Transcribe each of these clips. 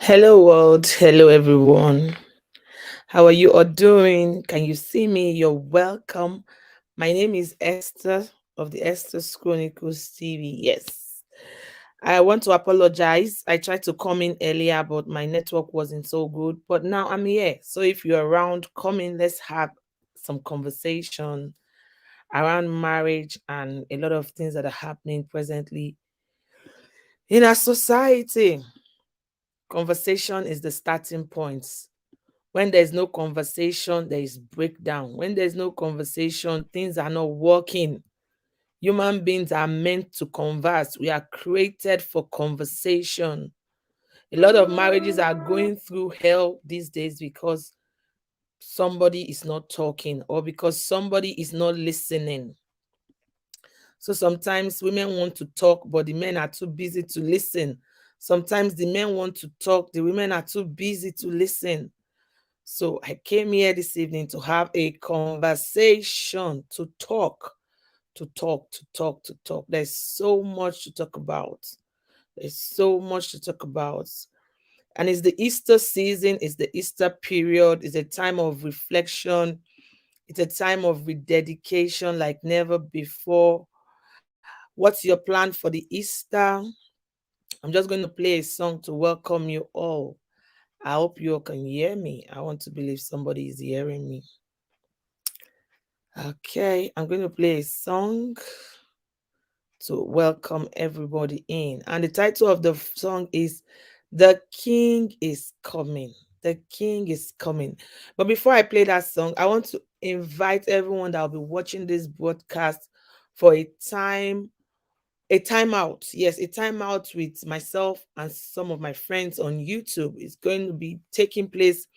Hello, world. Hello, everyone. How are you all doing? Can you see me? You're welcome. My name is Esther of the Esther's Chronicles TV. Yes. I want to apologize. I tried to come in earlier, but my network wasn't so good. But now I'm here. So if you're around, come in. Let's have some conversation around marriage and a lot of things that are happening presently in our society. Conversation is the starting point. When there's no conversation, there is breakdown. When there's no conversation, things are not working. Human beings are meant to converse. We are created for conversation. A lot of marriages are going through hell these days because somebody is not talking or because somebody is not listening. So sometimes women want to talk, but the men are too busy to listen. Sometimes the men want to talk, the women are too busy to listen. So I came here this evening to have a conversation, to talk, to talk, to talk, to talk. There's so much to talk about. There's so much to talk about. And it's the Easter season, it's the Easter period, it's a time of reflection, it's a time of rededication like never before. What's your plan for the Easter? I'm just going to play a song to welcome you all. I hope you all can hear me. I want to believe somebody is hearing me. Okay, I'm going to play a song to welcome everybody in. And the title of the song is The King is Coming. The King is Coming. But before I play that song, I want to invite everyone that will be watching this broadcast for a timeout. Yes, a timeout with myself and some of my friends on YouTube. It's going to be taking place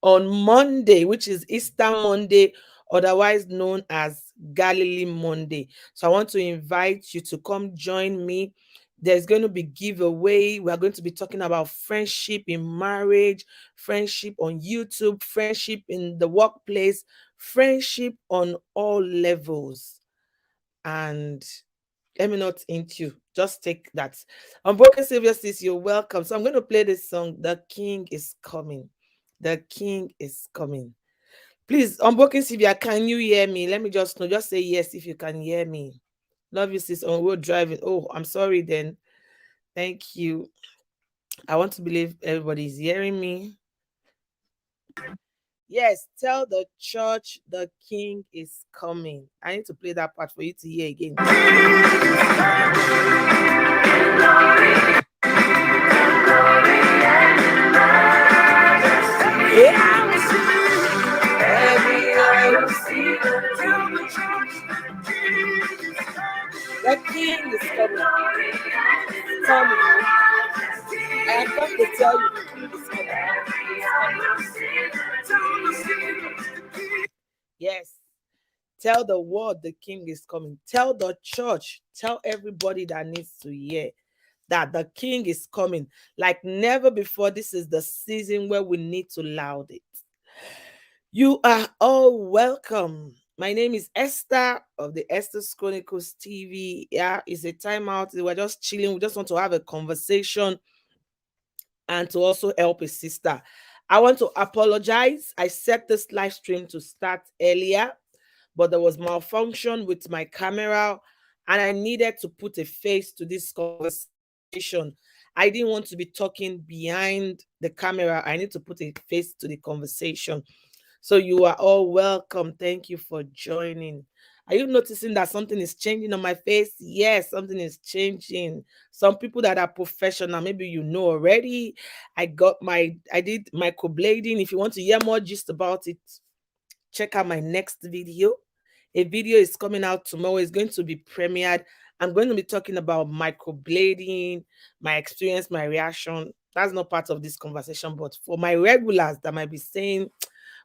on Monday, which is Easter Monday, otherwise known as Galilee Monday. So I want to invite you to come join me. There's going to be giveaway. We are going to be talking about friendship in marriage, friendship on YouTube, friendship in the workplace, friendship on all levels. And let me not hint you. Just take that. Unbroken Savior says you're welcome. So I'm going to play this song. The King is coming. The King is coming. Please, Unbroken Sylvia, can you hear me? Let me just know. Just say yes if you can hear me. Love you, sis. On road driving. Oh, I'm sorry then. Thank you. I want to believe everybody's hearing me. Yes, tell the church the King is coming. I need to play that part for you to hear again. The King is coming. Tell me. I have come to tell you the King is coming. Yes. Tell the world the King is coming. Tell the church. Tell everybody that needs to hear that the King is coming. Like never before, this is the season where we need to loud it. You are all welcome. My name is Esther of the Esther's Chronicles TV. Yeah, it's a timeout. We're just chilling. We just want to have a conversation and to also help a sister. I want to apologize. I set this live stream to start earlier, but there was malfunction with my camera and I needed to put a face to this conversation. I didn't want to be talking behind the camera. I need to put a face to the conversation. So you are all welcome. Thank you for joining. Are you noticing that something is changing on my face? Yes, something is changing. Some people that are professional, maybe you know already. I did microblading. If you want to hear more gist about it, check out my next video. A video is coming out tomorrow. It's going to be premiered. I'm going to be talking about microblading, my experience, my reaction. That's not part of this conversation, but for my regulars that might be saying,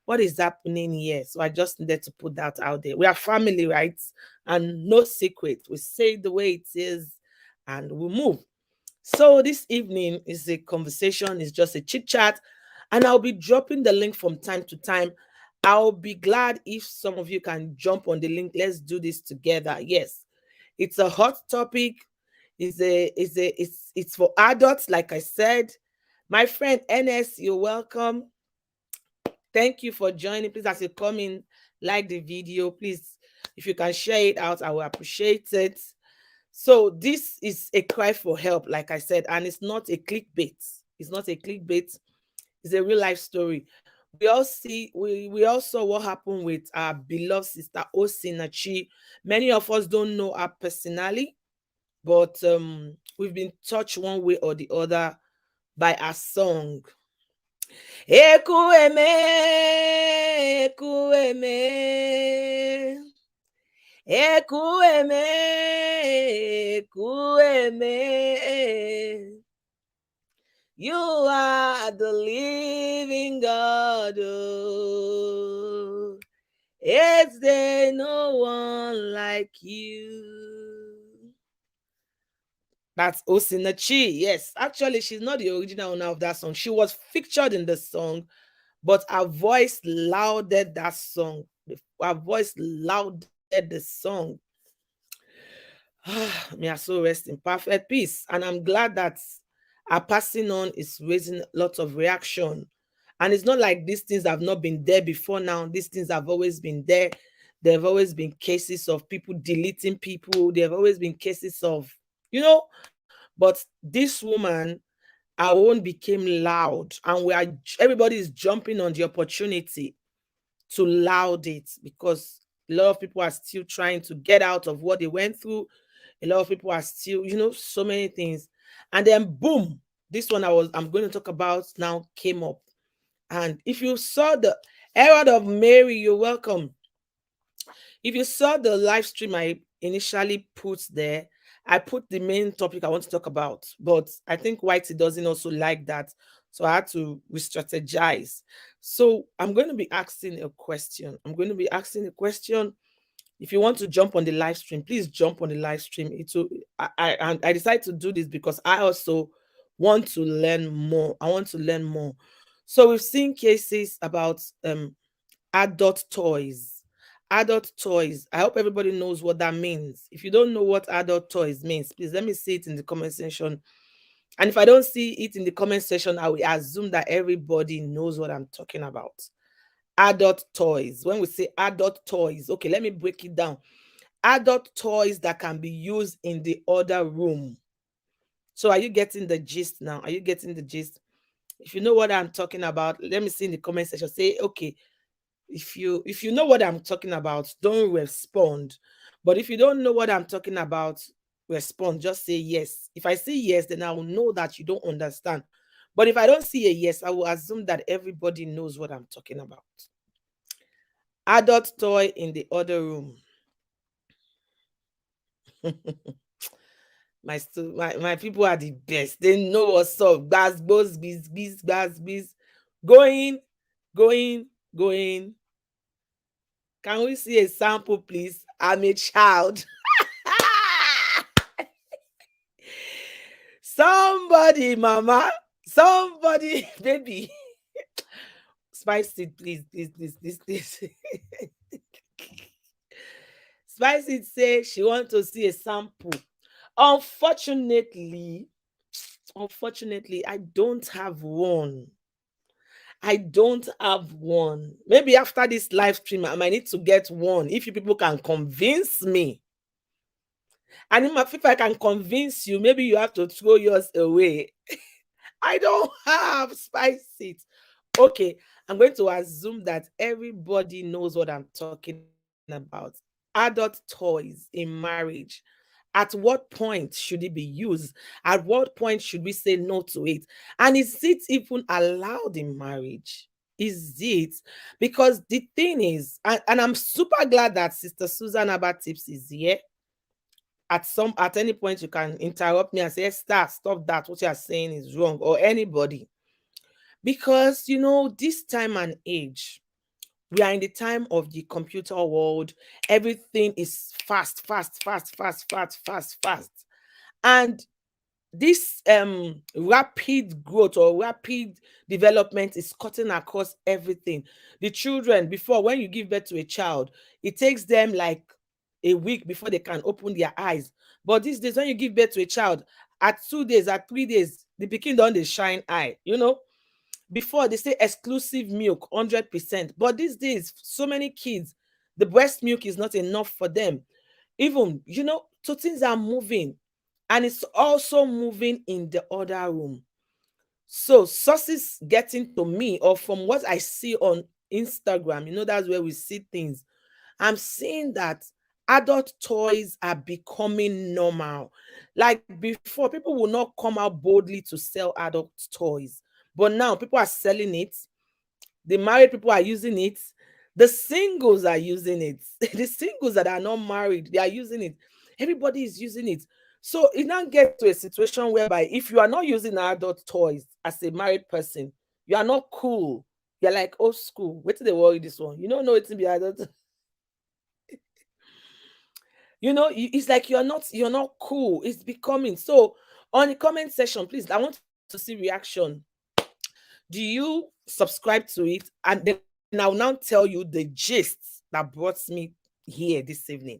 what is happening here? So I just needed to put that out there. We are family, right? And no secret. We say the way it is and we move. So this evening is a conversation, it's just a chit chat, and I'll be dropping the link from time to time. I'll be glad if some of you can jump on the link. Let's do this together. Yes, it's a hot topic. It's for adults, like I said. My friend NS, you're welcome. Thank you for joining. Please, as you come in, like the video. Please, if you can share it out, I will appreciate it. So this is a cry for help, like I said, and it's not a clickbait. It's not a clickbait. It's a real life story. We all saw what happened with our beloved sister Osinachi. Many of us don't know her personally, but we've been touched one way or the other by her song. Ekueme, ekueme, ekueme, ekueme. You are the living God. Oh. Is there no one like you? That's Osinachi. Yes, actually, she's not the original owner of that song. She was featured in the song, but her voice lauded that song. Her voice lauded the song. May her soul rest in perfect peace. And I'm glad that her passing on is raising lots of reaction. And it's not like these things have not been there before now. These things have always been there. There have always been cases of people deleting people. There have always been cases of, but this woman, our own became loud. And everybody is jumping on the opportunity to loud it, because a lot of people are still trying to get out of what they went through. A lot of people are still, so many things. And then boom, this one I'm going to talk about now came up. And if you saw the Herald of Mary, you're welcome. If you saw the live stream I initially put there, I put the main topic I want to talk about, but I think Whitey doesn't also like that. So I had to re-strategize. So I'm going to be asking a question. If you want to jump on the live stream, please jump on the live stream. I decided to do this because I also want to learn more. I want to learn more. So we've seen cases about adult toys. Adult toys. I hope everybody knows what that means. If you don't know what adult toys means, please let me see it in the comment section. And if I don't see it in the comment section, I will assume that everybody knows what I'm talking about. Adult toys. When we say adult toys, okay, let me break it down. Adult toys that can be used in the other room. So are you getting the gist now? Are you getting the gist? If you know what I'm talking about, let me see in the comment section. Say, okay, if you know what I'm talking about, don't respond. But if you don't know what I'm talking about, respond. Just say yes. If I say yes, then I will know that you don't understand. But if I don't see a yes, I will assume that everybody knows what I'm talking about. Adult toy in the other room. my people are the best. They know what's up. Baz, buzz, biz, biz, baz, biz. Going. Can we see a sample, please? I'm a child. Somebody, mama. Somebody, baby. Spice it, please. Spice it say she wants to see a sample. Unfortunately, I don't have one. Maybe after this live stream, I might need to get one if you people can convince me. And if I can convince you, maybe you have to throw yours away. I don't have Spice it. Okay, I'm going to assume that everybody knows what I'm talking about. Adult toys in marriage. At what point should it be used? At what point should we say no to it? And is it even allowed in marriage? Is it? Because the thing is, and I'm super glad that Sister Susan Abba Tips is here. At any point, you can interrupt me and say, stop that. What you are saying is wrong, or anybody. Because this time and age, we are in the time of the computer world. Everything is fast. And this rapid growth or rapid development is cutting across everything. The children, before, when you give birth to a child, it takes them like a week before they can open their eyes. But these days, when you give birth to a child, at 2 days, at 3 days, the pikin don dey shine eye, you know. Before they say exclusive milk 100%, but these days so many kids, the breast milk is not enough for them. Even, you know, so things are moving, and it's also moving in the other room. So sources getting to me, or from what I see on Instagram, you know, that's where we see things. I'm seeing that adult toys are becoming normal. Like before, people will not come out boldly to sell adult toys, but now people are selling it. The married people are using it. The singles are using it. The singles that are not married, they are using it. Everybody is using it. So it now gets to a situation whereby if you are not using adult toys as a married person, you are not cool. You're like old school. Wait till they worry this one. You don't know it to be adult. You know, it's like you're not cool. It's becoming so. On the comment section, please, I want to see reaction. Do you subscribe to it? And then I'll now tell you the gist that brought me here this evening.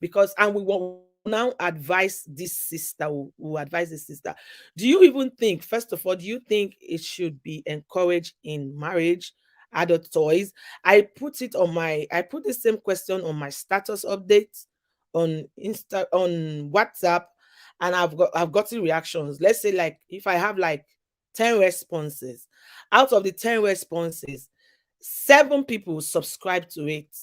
Because, and we will now advise this sister, will advise this sister. Do you even think, first of all, do you think it should be encouraged in marriage, adult toys? I put the same question on my status update on on WhatsApp, and I've gotten reactions. Let's say, like, if I have like 10 responses, out of the 10 responses, 7 people subscribe to it.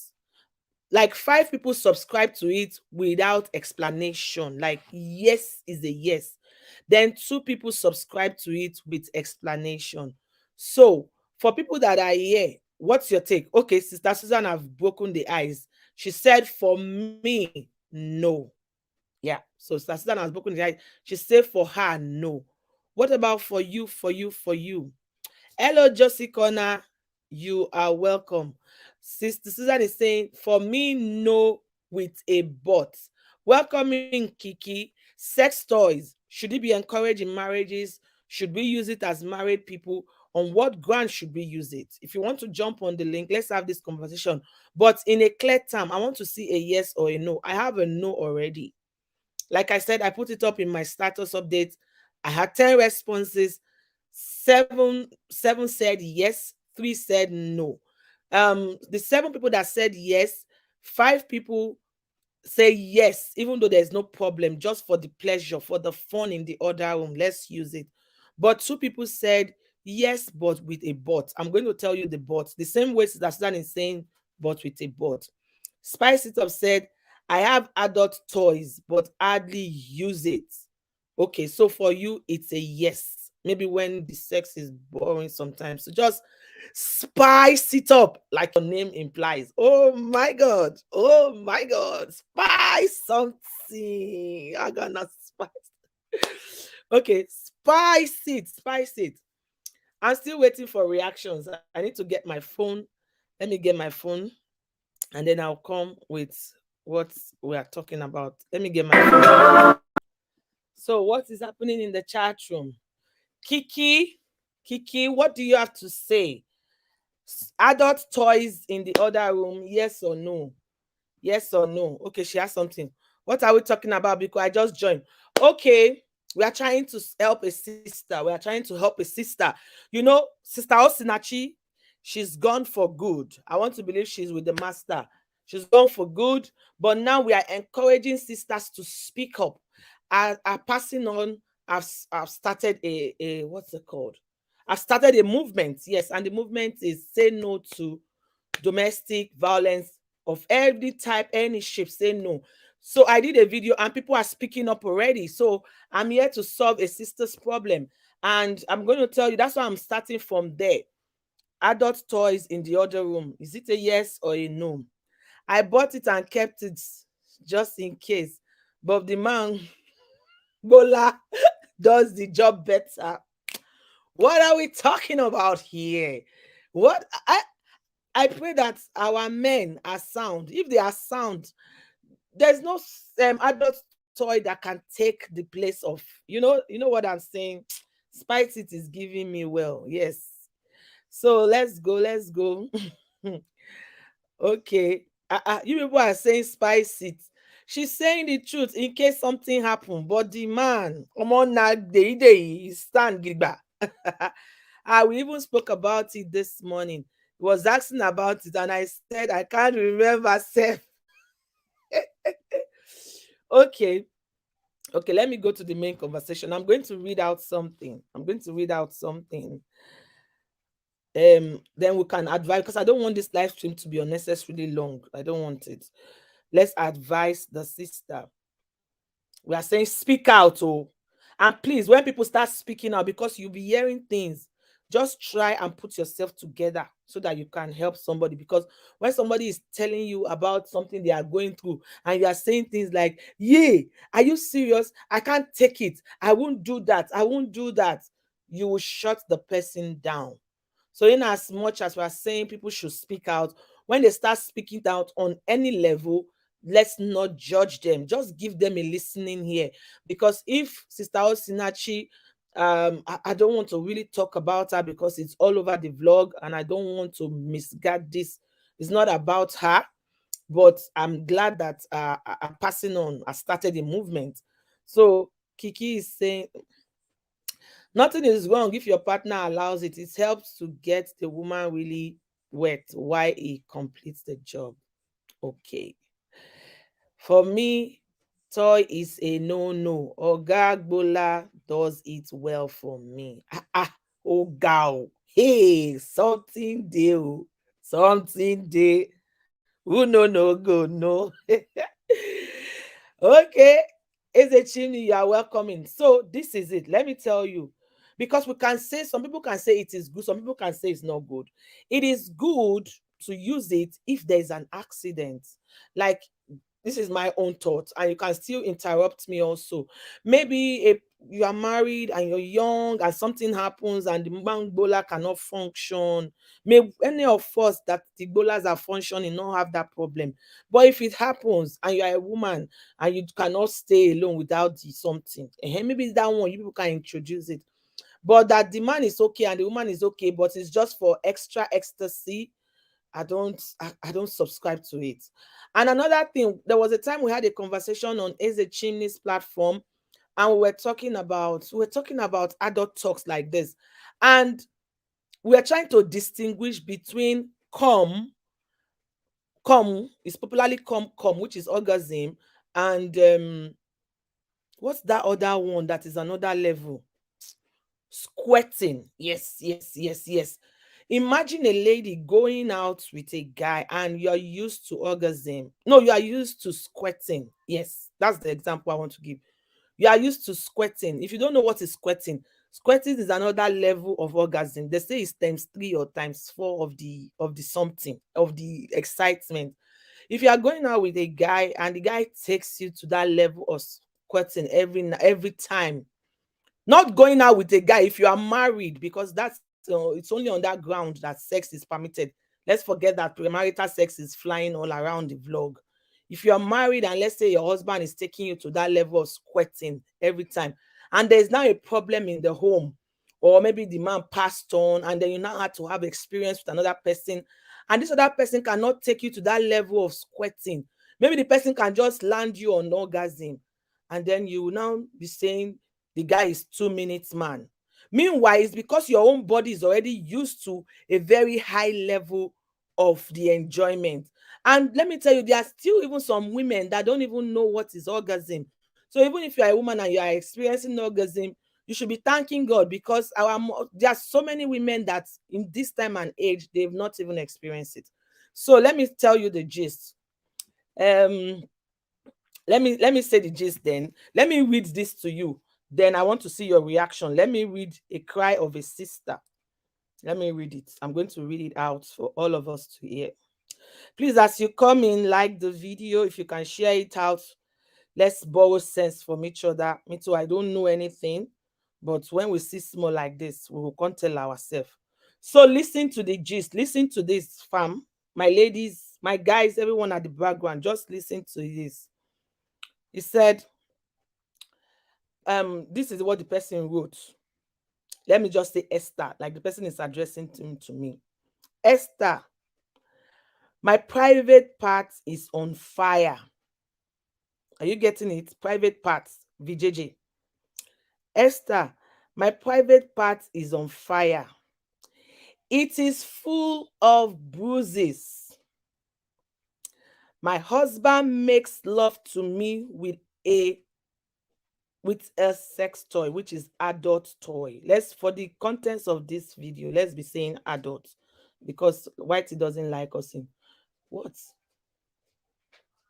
Like 5 people subscribe to it without explanation. Like, yes is a yes. Then 2 people subscribe to it with explanation. So for people that are here, what's your take? Okay, Sister Susan have broken the ice. She said, for me, no. Yeah. So Sister Susan has broken the ice. She said for her, no. What about for you, for you, for you? Hello, Josie Connor. You are welcome. Sister Susan is saying, for me, no, with a but. Welcoming Kiki. Sex toys. Should it be encouraged in marriages? Should we use it as married people? On what ground should we use it? If you want to jump on the link, let's have this conversation. But in a clear term, I want to see a yes or a no. I have a no already. Like I said, I put it up in my status update. I had 10 responses. Seven said yes, 3 said no. The 7 people that said yes, 5 people say yes, even though there's no problem, just for the pleasure, for the fun in the other room. Let's use it. But 2 people said yes, but with a but. I'm going to tell you the but. The same way that Susan is saying, but with a but. Spice It Up said, I have adult toys, but hardly use it. Okay, so for you, it's a yes. Maybe when the sex is boring sometimes. So just spice it up, like your name implies. Oh my God. Oh my God. Spice something. I'm gonna spice. Okay, spice it. Spice it. I'm still waiting for reactions. I need to get my phone. Let me get my phone, and then I'll come with what we are talking about. Let me get my phone. So, what is happening in the chat room? Kiki, Kiki, what do you have to say? Adult toys in the other room, yes or no? Yes or no? Okay, she has something. What are we talking about? Because I just joined. Okay, we are trying to help a sister. We are trying to help a sister. You know, Sister Osinachi, she's gone for good. I want to believe she's with the master. She's gone for good. But now we are encouraging sisters to speak up. Are passing on. I've started a what's it called? I've started a movement. Yes, and the movement is say no to domestic violence of every type, any shape. Say no. So I did a video and people are speaking up already. So I'm here to solve a sister's problem. And I'm going to tell you, that's why I'm starting from there. Adult toys in the other room. Is it a yes or a no? I bought it and kept it just in case. But the man, Bola, does the job better. What are we talking about here? What I pray that our men are sound. If they are sound, there's no adult toy that can take the place of, you know what I'm saying. Spice It is giving me well, yes. So let's go. Okay, you people are saying Spice It. She's saying the truth in case something happened. But the man, come on now, he stand gigba. We even spoke about it this morning. He was asking about it, and I said I can't remember self. Okay, okay, let me go to the main conversation. I'm going to read out something. Then we can advise, because I don't want this live stream to be unnecessarily long. I don't want it. Let's advise the sister. We are saying speak out, oh, and please, when people start speaking out, because you'll be hearing things, just try and put yourself together so that you can help somebody. Because when somebody is telling you about something they are going through, and you are saying things like, yeah, are you serious? I can't take it. I won't do that. I won't do that. You will shut the person down. So, in as much as we are saying people should speak out, when they start speaking out on any level, let's not judge them. Just give them a listening ear. Because if Sister Osinachi, I don't want to really talk about her because it's all over the vlog, and I don't want to misguide this. It's not about her, but I'm glad that I'm passing on. I started a movement. So Kiki is saying nothing is wrong if your partner allows it. It helps to get the woman really wet while he completes the job. Okay. For me, toy is a no-no. Oga Gbola does it well for me. Oga o. Hey, something deal. Something dey. Who no go no. Okay. Ezechini, you are welcoming. So this is it. Let me tell you. Because we can say, some people can say it is good, some people can say it's not good. It is good to use it if there is an accident. Like, this is my own thought, and you can still interrupt me also. Maybe if you are married and you're young and something happens and the gbola cannot function, may any of us that the gbolas are functioning not have that problem. But if it happens and you are a woman and you cannot stay alone without the something, maybe that one you people can introduce it. But that the man is okay and the woman is okay, but it's just for extra ecstasy, I don't subscribe to it. And another thing, there was a time we had a conversation on Eze Chimney's platform, and we were talking about adult talks like this. And we are trying to distinguish between come is popularly come, which is orgasm, and what's that other one that is another level? Squirting. Yes, yes, yes, yes. Imagine a lady going out with a guy and you're used to orgasm. No, you are used to squirting. Yes, that's the example I want to give. You are used to squirting. If you don't know what is squirting is another level of orgasm. They say it's times 3 or times 4 of the something, of the excitement. If you are going out with a guy and the guy takes you to that level of squirting every time, not going out with a guy if you are married, because that's it's only on that ground that sex is permitted. Let's forget that premarital sex is flying all around the vlog. If you are married and let's say your husband is taking you to that level of sweating every time, and there's now a problem in the home, or maybe the man passed on, and then you now had to have experience with another person, and this other person cannot take you to that level of sweating. Maybe the person can just land you on orgasm, and then you will now be saying the guy is 2 minutes man. Meanwhile, it's because your own body is already used to a very high level of the enjoyment. And let me tell you, there are still even some women that don't even know what is orgasm. So even if you are a woman and you are experiencing orgasm, you should be thanking God, because there are so many women that in this time and age they've not even experienced it. So let me tell you the gist. Um, let me say the gist then. Let me read this to you. Then I want to see your reaction. Let me read a cry of a sister. Let me read it. I'm going to read it out for all of us to hear. Please, as you come in, like the video. If you can share it out, let's borrow sense from each other. Me too, I don't know anything, but when we see small like this, we will come tell ourselves. So listen to the gist. Listen to this, fam. My ladies, my guys, everyone at the background, just listen to this. He said, this is what the person wrote. Let me just say Esther, like the person is addressing to me. Esther, my private part is on fire. Are you getting it? Private parts, VJJ. Esther, my private part is on fire. It is full of bruises. My husband makes love to me with a sex toy, which is adult toy. Let's, for the contents of this video, let's be saying adult, because Whitey doesn't like us in what?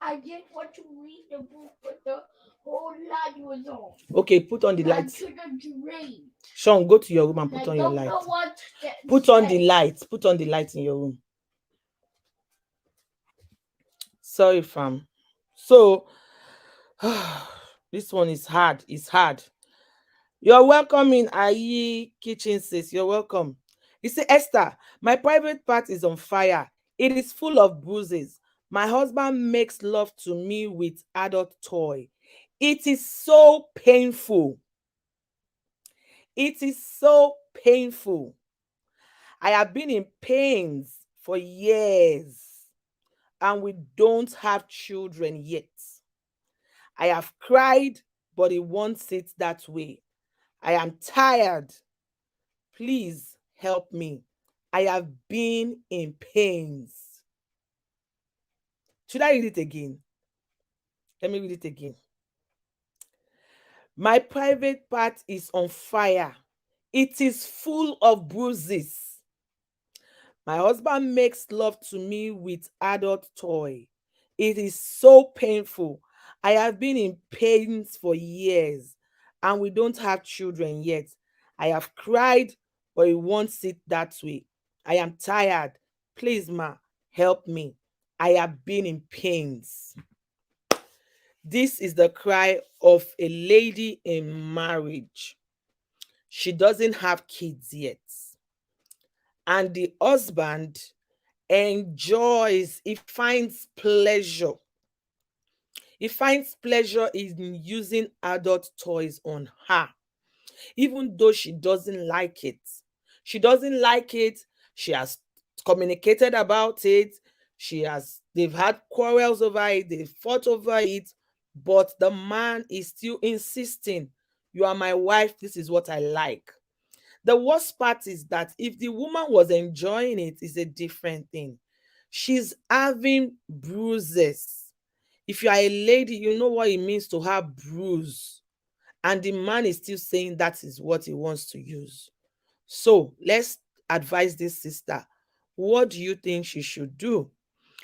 I just want to read the book, but the whole light was on. Okay, put on the I lights. couldn't read. Sean, go to your room and I put on your don't know light. what to Put on say. the lights. Put on the lights in your room. Sorry, fam. So this one is hard. It's hard. You're welcome in Ayi Kitchen, sis. You're welcome. You see, Esther, my private part is on fire. It is full of bruises. My husband makes love to me with adult toy. It is so painful. It is so painful. I have been in pains for years and we don't have children yet. I have cried, but he wants it that way. I am tired. Please help me. I have been in pains. Should I read it again? Let me read it again. My private part is on fire. It is full of bruises. My husband makes love to me with adult toy. It is so painful. I have been in pains for years and we don't have children yet. I have cried, but he wants it that way. I am tired. Please, ma, help me. I have been in pains. This is the cry of a lady in marriage. She doesn't have kids yet. And the husband enjoys, he finds pleasure. He finds pleasure in using adult toys on her, even though she doesn't like it. She doesn't like it. She has communicated about it. They've had quarrels over it, they fought over it, but the man is still insisting, you are my wife, this is what I like. The worst part is that if the woman was enjoying it, is a different thing. She's having bruises. If you are a lady, you know what it means to have bruise. And the man is still saying that is what he wants to use. So let's advise this sister. What do you think she should do?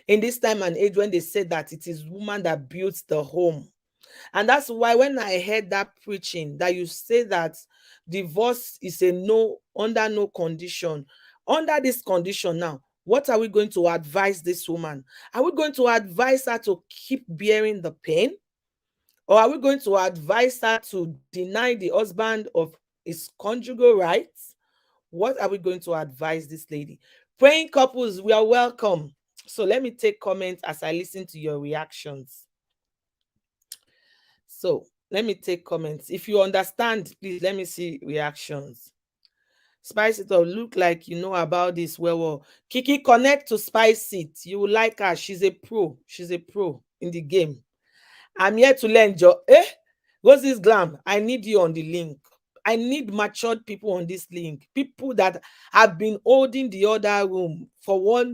In this time and age when they say that it is woman that builds the home, and that's why when I heard that preaching, that you say that divorce is a no, under no condition. Under this condition now, what are we going to advise this woman? Are we going to advise her to keep bearing the pain? Or are we going to advise her to deny the husband of his conjugal rights? What are we going to advise this lady? Praying couples, we are welcome. So let me take comments as I listen to your reactions. So let me take comments. If you understand, please let me see reactions. Spice It Up, look like you know about this well. Kiki, connect to Spice It. You will like her. She's a pro. She's a pro in the game. I'm here to learn. What's this glam? I need you on the link. I need matured people on this link. People that have been holding the other room for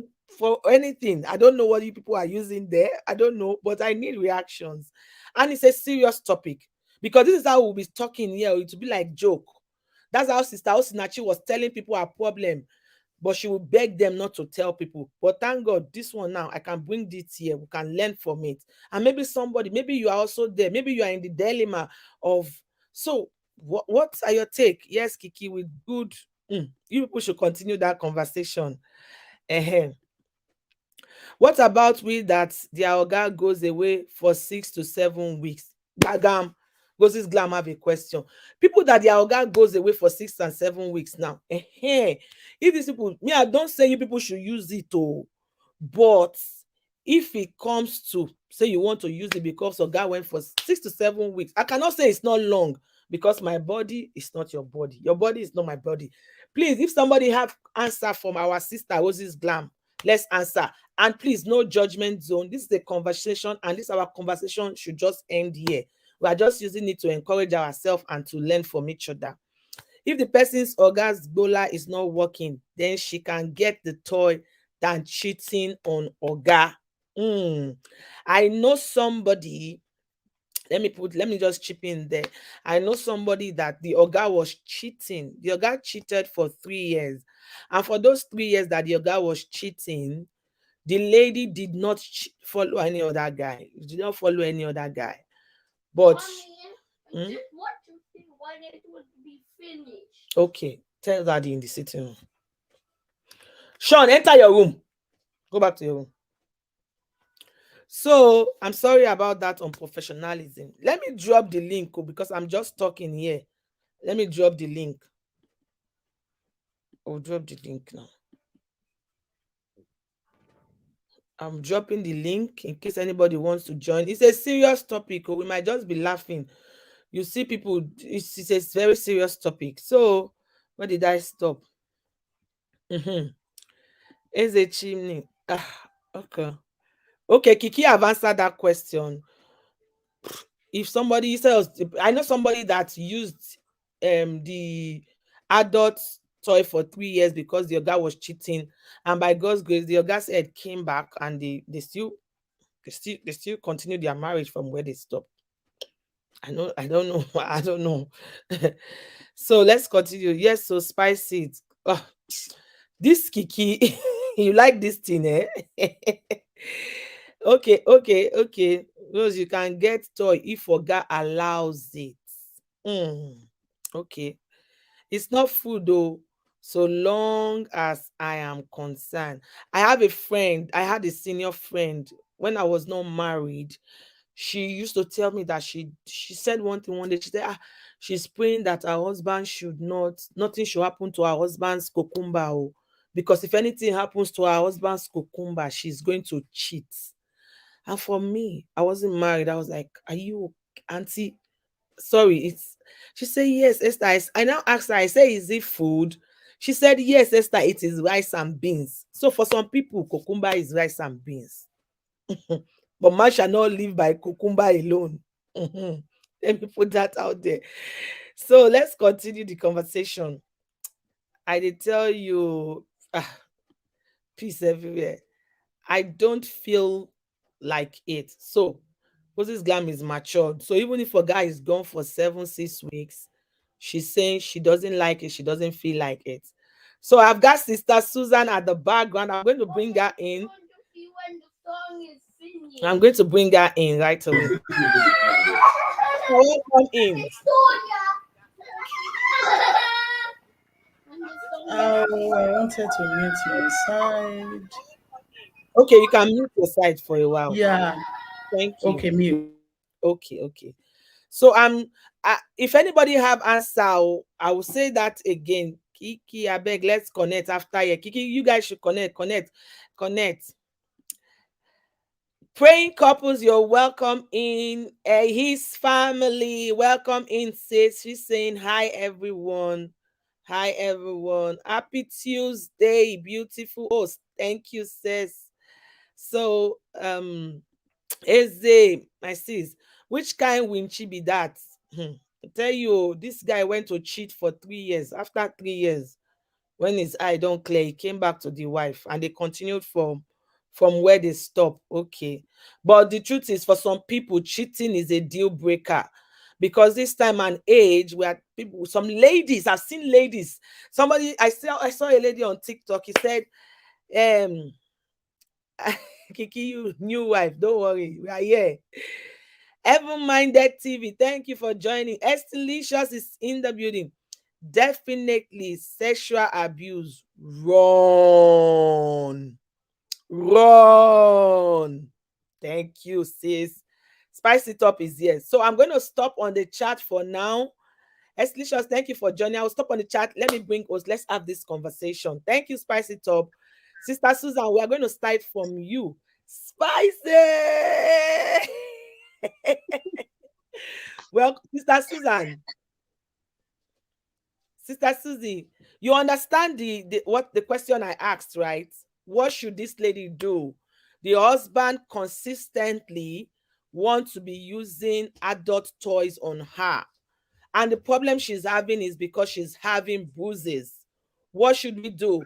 anything. I don't know what you people are using there. I don't know, but I need reactions. And it's a serious topic because this is how we'll be talking here. It will be like joke. That's how Sister Osinachi was telling people her problem, but she will beg them not to tell people. But thank God, this one now, I can bring this here. We can learn from it. And maybe somebody, maybe you are also there. Maybe you are in the dilemma of, so what are your take? Yes, Kiki, with good. You people should continue that conversation. Ehen. What about we that their oga goes away for 6 to 7 weeks? Gagam. Ghosts Glam have a question. People that their oga goes away for 6 and 7 weeks now. If these people, me, I don't say you people should use it, oh, but if it comes to say you want to use it because oga went for 6 to 7 weeks, I cannot say it's not long because my body is not your body. Your body is not my body. Please, if somebody have answer from our sister Rosie's Glam, Let's answer. And please, no judgment zone. This is a conversation, and this our conversation should just end here. We are just using it to encourage ourselves and to learn from each other. If the person's orgasm bola is not working, then she can get the toy than cheating on oga. I know somebody, let me just chip in there. I know somebody that the oga was cheating. The oga cheated for 3 years. And for those 3 years that the oga was cheating, the lady did not follow any other guy. Did not follow any other guy. But Mommy, I just want to see when it would be finished. okay, tell daddy in the sitting room. Sean, enter your room. Go back to your room. So I'm sorry about that unprofessionalism. Let me drop the link because I'm just talking here. Let me drop the link. I'll drop the link now. I'm dropping the link in case anybody wants to join. It's a serious topic. We might just be laughing. You see, people, it's a very serious topic. So, where did I stop? Is a chimney. Okay. Okay, Kiki, I've answered that question. If somebody says, I know somebody that used the adult toy for 3 years because the guy was cheating, and by God's grace, the guy's head came back, and they still continue their marriage from where they stopped. I don't know. I don't know. So let's continue. Yes, so spicy it. Oh, this Kiki, you like this thing, eh? Okay. Rose, you can get toy if Oga allows it. Okay. It's not food though, so long as I am concerned. I have a friend, I had a senior friend when I was not married. She used to tell me that she said one thing one day. She said, she's praying that her husband should not, nothing should happen to her husband's cucumber. Oh, because if anything happens to her husband's cucumber, she's going to cheat. And for me, I wasn't married. I was like, are you auntie? Sorry, it's she said yes, Esther. I now asked her, I say, is it food? She said, yes, Esther, it is rice and beans. So for some people, cucumber is rice and beans. But man shall not live by cucumber alone. Let me put that out there. So let's continue the conversation. I did tell you, peace everywhere. I don't feel like it. So Moses Glam is matured. So even if a guy is gone for 7, 6 weeks, she's saying she doesn't like it, she doesn't feel like it. So I've got Sister Susan at the background. I'm going to bring her in. I'm going to bring her in right away. Welcome in. Oh, I wanted to mute my side. Okay, you can mute your side for a while. Yeah. Thank you. Okay, mute. Okay. So if anybody have answer, I will say that again. Kiki, I beg, let's connect after here. Kiki, you guys should connect. Praying couples, you're welcome in. His family, welcome in, sis. She's saying hi, everyone. Hi, everyone. Happy Tuesday, beautiful host. Thank you, sis. So, Eze, my sis, which kind winchi be that? I tell you, this guy went to cheat for 3 years. After 3 years, when his eye don't clear, he came back to the wife, and they continued from where they stopped. Okay, but the truth is, for some people, cheating is a deal breaker, because this time and age, where people, some ladies, I've seen ladies. Somebody, I saw a lady on TikTok. He said, um. Kiki, you new wife, don't worry, we are here. Heaven Minded TV, thank you for joining. Estelicious is in the building. Definitely sexual abuse. Run. Thank you, sis. Spicy Top is here. So I'm going to stop on the chat for now. Estelicious, thank you for joining. I'll stop on the chat. Let me bring us. Let's have this conversation. Thank you, Spicy Top. Sister Susan, we are going to start from you. Spicy! Well, Sister Susan, Sister Susie, you understand the what the question I asked, right? What should this lady do? The husband consistently wants to be using adult toys on her. And the problem she's having is because she's having bruises. What should we do?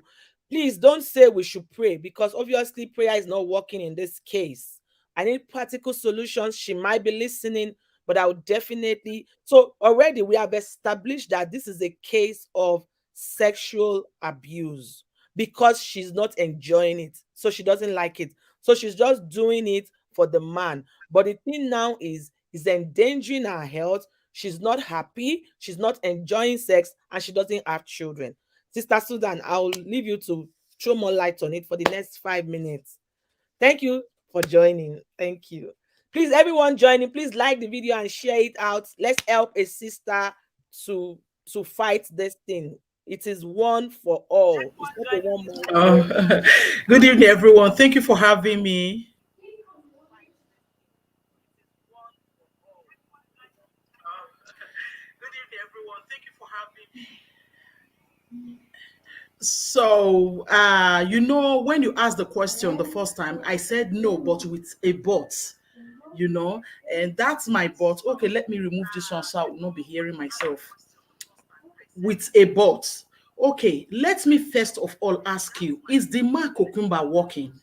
Please don't say we should pray, because obviously prayer is not working in this case. I need practical solutions. She might be listening, but I would definitely. So already we have established that this is a case of sexual abuse because she's not enjoying it. So she doesn't like it. So she's just doing it for the man. But the thing now is endangering her health. She's not happy, she's not enjoying sex, and she doesn't have children. Sister Susan, I'll leave you to throw more light on it for the next 5 minutes. Thank you for joining. Thank you. Please, everyone joining, please like the video and share it out. Let's help a sister to fight this thing. It is one for all. It's not a one man. Oh, good evening, everyone. Thank you for having me. So, when you asked the question the first time, I said no, but with a but, and that's my but. Okay, let me remove this one so I will not be hearing myself. With a but. Okay, let me first of all ask you, is the man cucumber working?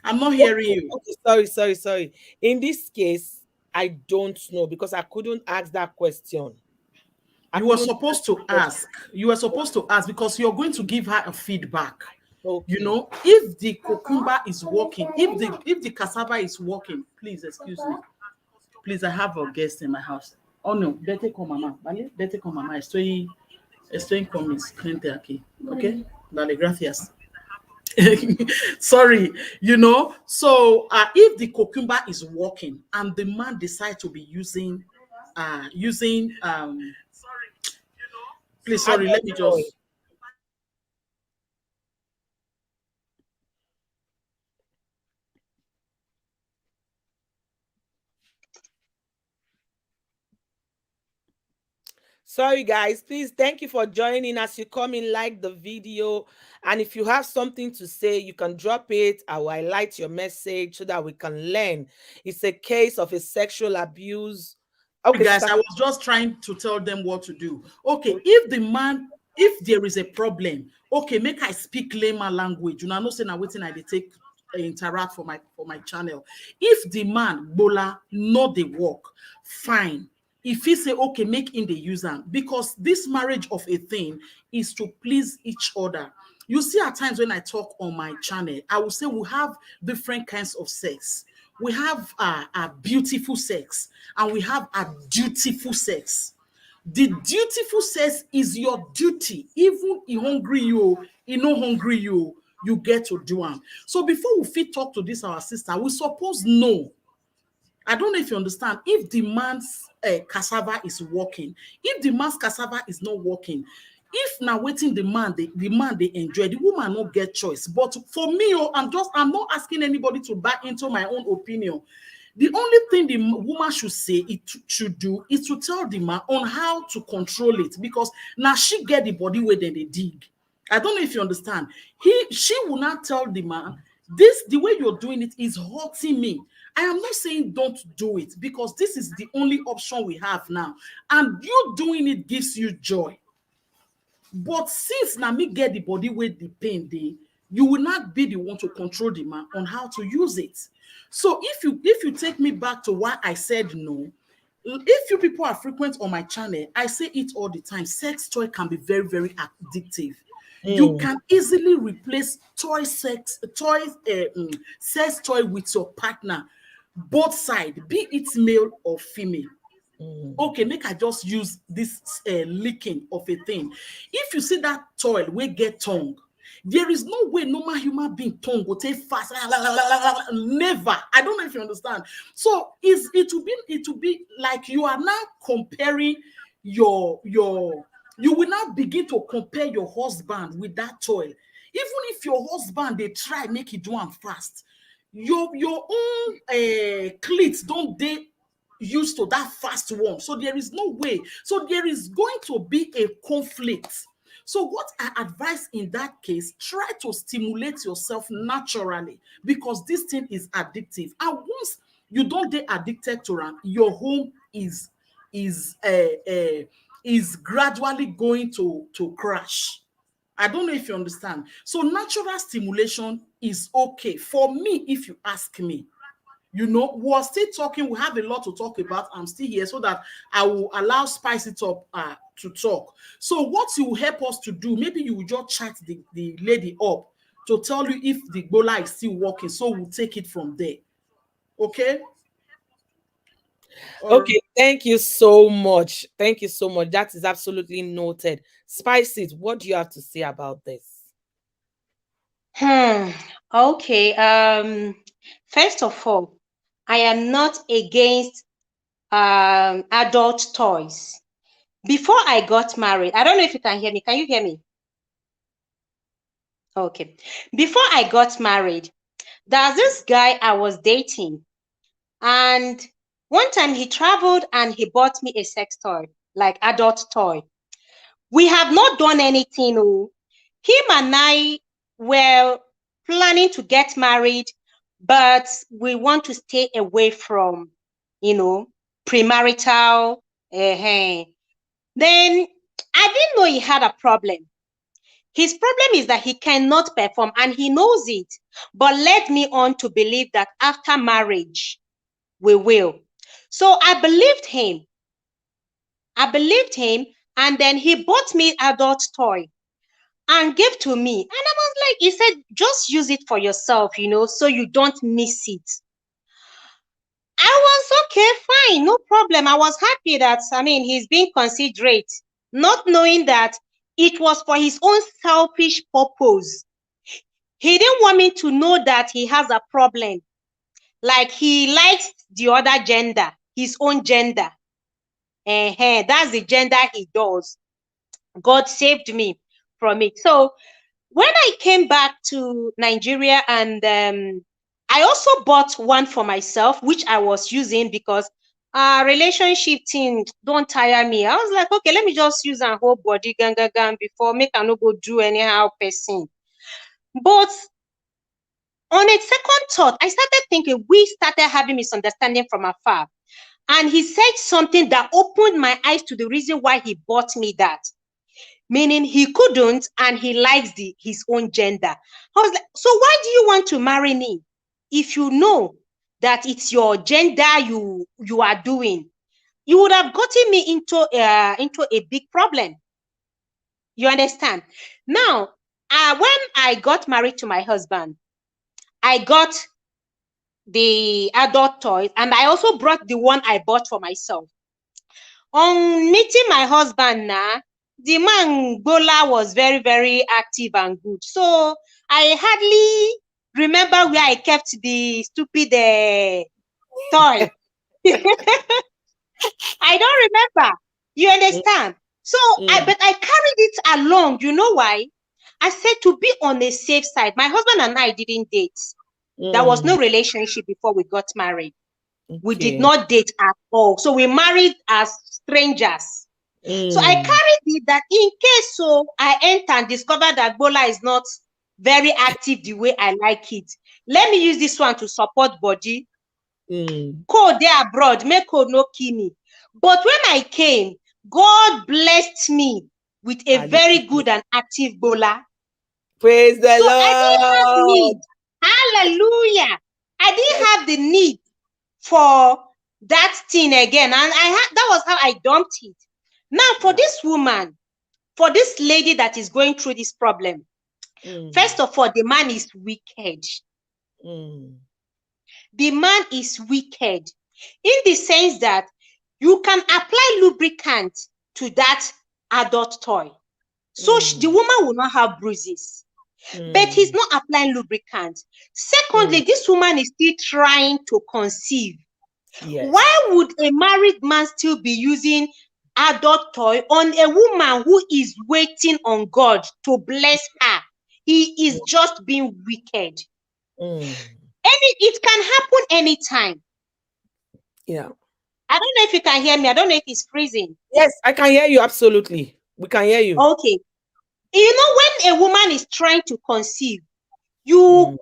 I'm not hearing you. Okay, sorry. In this case, I don't know because I couldn't ask that question. You were supposed to ask. You were supposed to ask because you're going to give her a feedback. Okay. If the cucumber is working, if the cassava is working, please excuse me. Please, I have a guest in my house. Oh no, better call mama. Vale, better call mama. Estoy con mis gente aquí. Okay? Dale, gracias. Sorry, So if the cucumber is working and the man decides to be using please, sorry, let me just. Sorry, guys. Please, thank you for joining. As you come in, like the video. And if you have something to say, you can drop it. I will highlight your message so that we can learn. It's a case of a sexual abuse. Okay, guys, I was just trying to tell them what to do. Okay, if there is a problem, okay, make I speak layman language. You know, I'm not saying I'm waiting. I take interact for my channel. If the man bola not the work, fine. If he say okay, make in the user, because this marriage of a thing is to please each other. You see, at times when I talk on my channel, I will say we have different kinds of sex. We have a beautiful sex and we have a dutiful sex. The dutiful sex is your duty. Even he hungry you, he no hungry you get to do them. So before we fit talk to this our sister, we suppose know. I don't know if you understand. If the man's cassava is working, if the man's cassava is not working, if now waiting the man they enjoy, the woman not get choice. But for me, I'm not asking anybody to buy into my own opinion. The only thing the woman should say it should do is to tell the man on how to control it, because now she get the body where they dig. I don't know if you understand. She will not tell the man, the way you're doing it is hurting me. I am not saying don't do it, because this is the only option we have now. And you doing it gives you joy. But since now me get the body with the pain day, you will not be the one to control the man on how to use it. So if you take me back to why I said no, if you people are frequent on my channel, I say it all the time. Sex toy can be very, very addictive. You can easily replace sex toy with your partner, both sides, be it male or female. Okay, make I just use this licking of a thing. If you see that toy we get tongue, there is no way normal human being tongue will take fast. Never. I don't know if you understand. So it will be like you are now comparing you will now begin to compare your husband with that toy. Even if your husband they try make it do am fast, your own cleats don't they used to that fast one. So there is no way. So there is going to be a conflict. So what I advise in that case, try to stimulate yourself naturally, because this thing is addictive. And once you don't get addicted to it, your home is uh, uh, is gradually going to crash. I don't know if you understand. So natural stimulation is okay for me, if you ask me. You know, we're still talking. We have a lot to talk about. I'm still here so that I will allow Spice It Up to talk. So what you will help us to do, maybe you will just chat the lady up to tell you if the Gbola is still working. So we'll take it from there. Okay? Okay, thank you so much. Thank you so much. That is absolutely noted. Spice It, what do you have to say about this? Okay. First of all, I am not against adult toys. Before I got married, I don't know if you can hear me. Can you hear me? Okay. Before I got married, there's this guy I was dating, and one time he traveled and he bought me a sex toy, like adult toy. We have not done anything. Oh. Him and I were planning to get married, but we want to stay away from, premarital. Then I didn't know he had a problem. His problem is that he cannot perform and he knows it, but led me on to believe that after marriage, we will. So I believed him. And then he bought me adult toy and gave to me. And I was like, he said, just use it for yourself, so you don't miss it. I was okay, fine, no problem. I was happy that, he's being considerate, not knowing that it was for his own selfish purpose. He didn't want me to know that he has a problem. Like he likes the other gender, his own gender. That's the gender he does. God saved me from it. So when I came back to Nigeria, and I also bought one for myself, which I was using because relationship thing don't tire me. I was like, okay, let me just use a whole body gang before make I no go do anyhow person. But on a second thought, I started thinking we started having misunderstanding from afar. And he said something that opened my eyes to the reason why he bought me that. Meaning he couldn't, and he likes his own gender. I was like, so why do you want to marry me if you know that it's your gender you are doing? You would have gotten me into a big problem. You understand? Now, when I got married to my husband, I got the adult toys, and I also brought the one I bought for myself. On meeting my husband now, the man Gbola was very, very active and good. So I hardly remember where I kept the stupid toy. I don't remember. You understand? So but I carried it along. You know why? I said to be on the safe side. My husband and I didn't date. There was no relationship before we got married. Okay. We did not date at all. So we married as strangers. So I carried it that in case I enter and discover that Gbola is not very active the way I like it. Let me use this one to support body. Code there abroad, make code no kill me. But when I came, God blessed me with a very good and active Gbola. Praise the Lord. I didn't have need. Hallelujah. I didn't have the need for that thing again. And that was how I dumped it. Now, for this woman, for this lady that is going through this problem, first of all, the man is wicked. The man is wicked in the sense that you can apply lubricant to that adult toy. So the woman will not have bruises. But he's not applying lubricant. Secondly, this woman is still trying to conceive. Yes. Why would a married man still be using adult toy on a woman who is waiting on God to bless her? He is just being wicked. It can happen anytime. Yeah. I don't know if you can hear me. I don't know if it's freezing. Yes, I can hear you. Absolutely. We can hear you. Okay. You know, when a woman is trying to conceive, you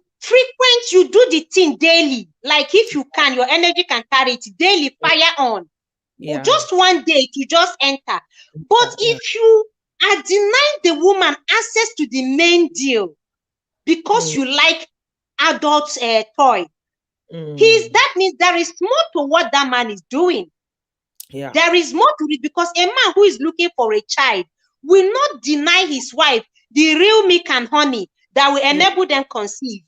you do the thing daily. Like if you can, your energy can carry it daily, fire on. Yeah. Just one day to just enter. But if you are denying the woman access to the main deal because you like adult toy, that means there is more to what that man is doing. Yeah. There is more to it, because a man who is looking for a child will not deny his wife the real milk and honey that will enable them conceive.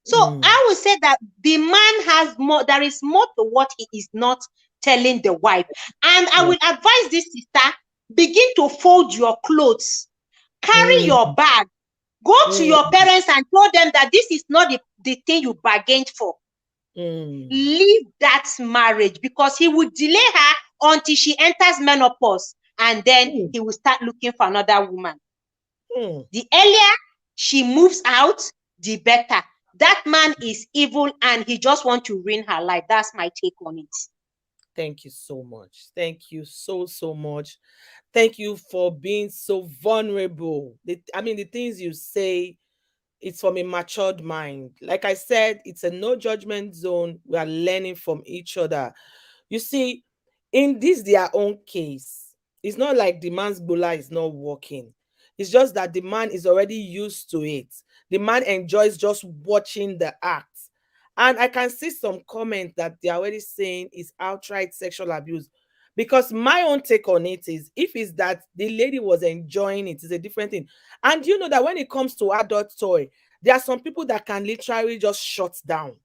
So I would say that the man has more, there is more to what he is not telling the wife. And I will advise this sister, begin to fold your clothes, carry your bag, go to your parents and tell them that this is not the thing you bargained for. Leave that marriage, because he will delay her until she enters menopause, and then he will start looking for another woman. The earlier she moves out, the better. That man is evil and he just wants to ruin her life. That's my take on it. Thank you so much. Thank you so much. Thank you for being so vulnerable. The things you say, it's from a matured mind. Like I said, it's a no judgment zone. We are learning from each other. You see, in this their own case, it's not like the man's gbola is not working. It's just that the man is already used to it. The man enjoys just watching the act. And I can see some comments that they're already saying is outright sexual abuse. Because my own take on it is, if it's that the lady was enjoying it, it's a different thing. And you know that when it comes to adult toy, there are some people that can literally just shut down.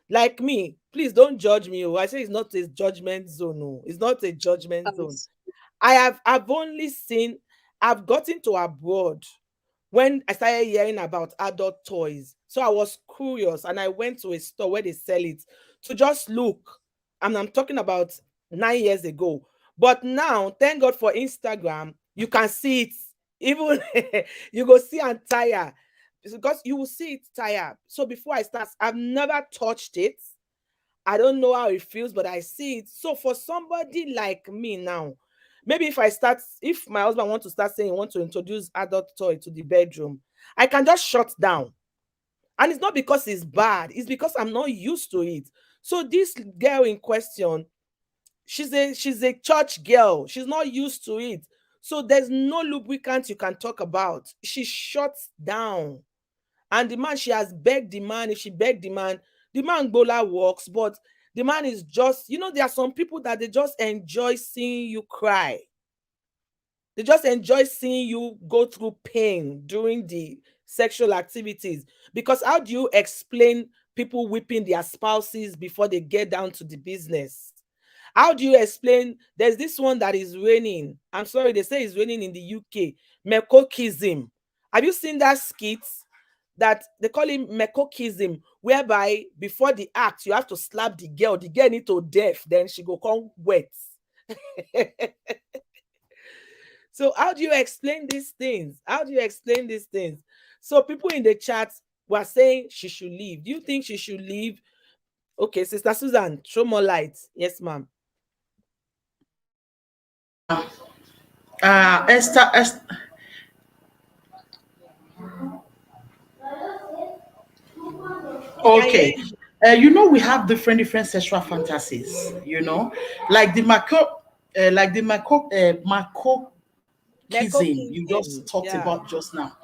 Like me, please don't judge me. I say it's not a judgment zone. No, it's not a judgment zone. I've only seen, I've gotten to abroad when I started hearing about adult toys. So I was curious and I went to a store where they sell it to just look. And I'm talking about 9 years ago. But now, thank God for Instagram, you can see it. Even you go see and tire, because you will see it tire. So before I start, I've never touched it. I don't know how it feels, but I see it. So for somebody like me now, maybe if my husband wants to start saying he wants to introduce adult toy to the bedroom, I can just shut down. And it's not because it's bad, it's because I'm not used to it. So this girl in question, she's a church girl. She's not used to it. So there's no lubricant you can talk about. She shuts down. And the man, she has begged the man. If she begged the man gbola works. But the man is just, there are some people that they just enjoy seeing you cry. They just enjoy seeing you go through pain during the sexual activities. Because how do you explain people whipping their spouses before they get down to the business? How do you explain? There's this one that is raining. I'm sorry, they say it's raining in the UK. Mekokism. Have you seen that skit? That they call it Mekokism, whereby before the act, you have to slap the girl. The girl need to deaf, then she go come wet. So how do you explain these things? How do you explain these things? So people in the chat were saying she should leave. Do you think she should leave? Okay, Sister Susan, throw more light. Yes, ma'am. Esther. Okay. We have different sexual fantasies, like the Marco you just talked about just now.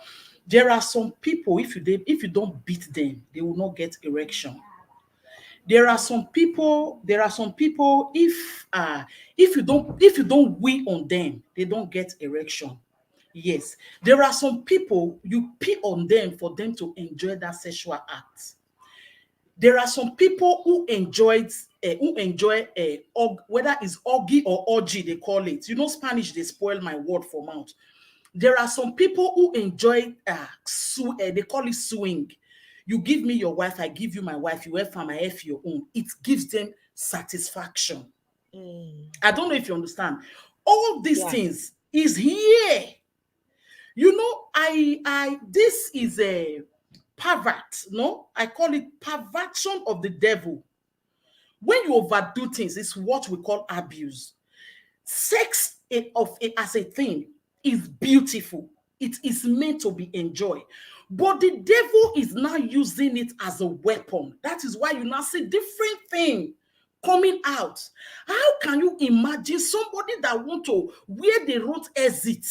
There are some people, if you don't beat them, they will not get erection. There are some people, if you don't wee on them, they don't get erection. Yes, there are some people, you pee on them for them to enjoy that sexual act. There are some people who enjoy whether it's orgy or orgy, they call it. Spanish, they spoil my word for mouth. There are some people who enjoy they call it swing. You give me your wife, I give you my wife, you have my F your own. It gives them satisfaction. I don't know if you understand. All these things is here. This is a pervert, no? I call it perversion of the devil. when you overdo things, it's what we call abuse. Sex as a thing is beautiful. It is meant to be enjoyed. But the devil is now using it as a weapon. That is why you now see different things coming out. How can you imagine somebody that want to, where the road exit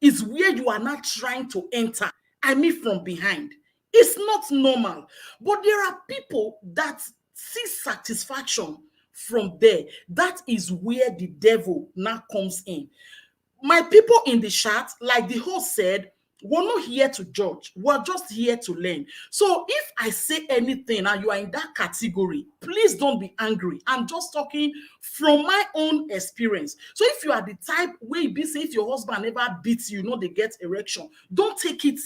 is where you are not trying to enter? I mean from behind. It's not normal. But there are people that see satisfaction from there. That is where the devil now comes in. My people in the chat, like the host said, we're not here to judge. We're just here to learn. So if I say anything and you are in that category, please don't be angry. I'm just talking from my own experience. So if you are the type where you be say if your husband never beats you, they get erection, don't take it